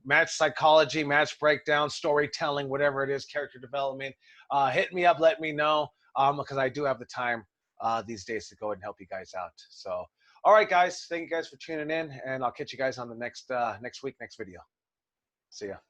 match psychology, match breakdown, storytelling, whatever it is, character development. Hit me up, let me know, because I do have the time these days to go and help you guys out. So, all right, guys, thank you guys for tuning in, and I'll catch you guys on the next week, next video. See ya.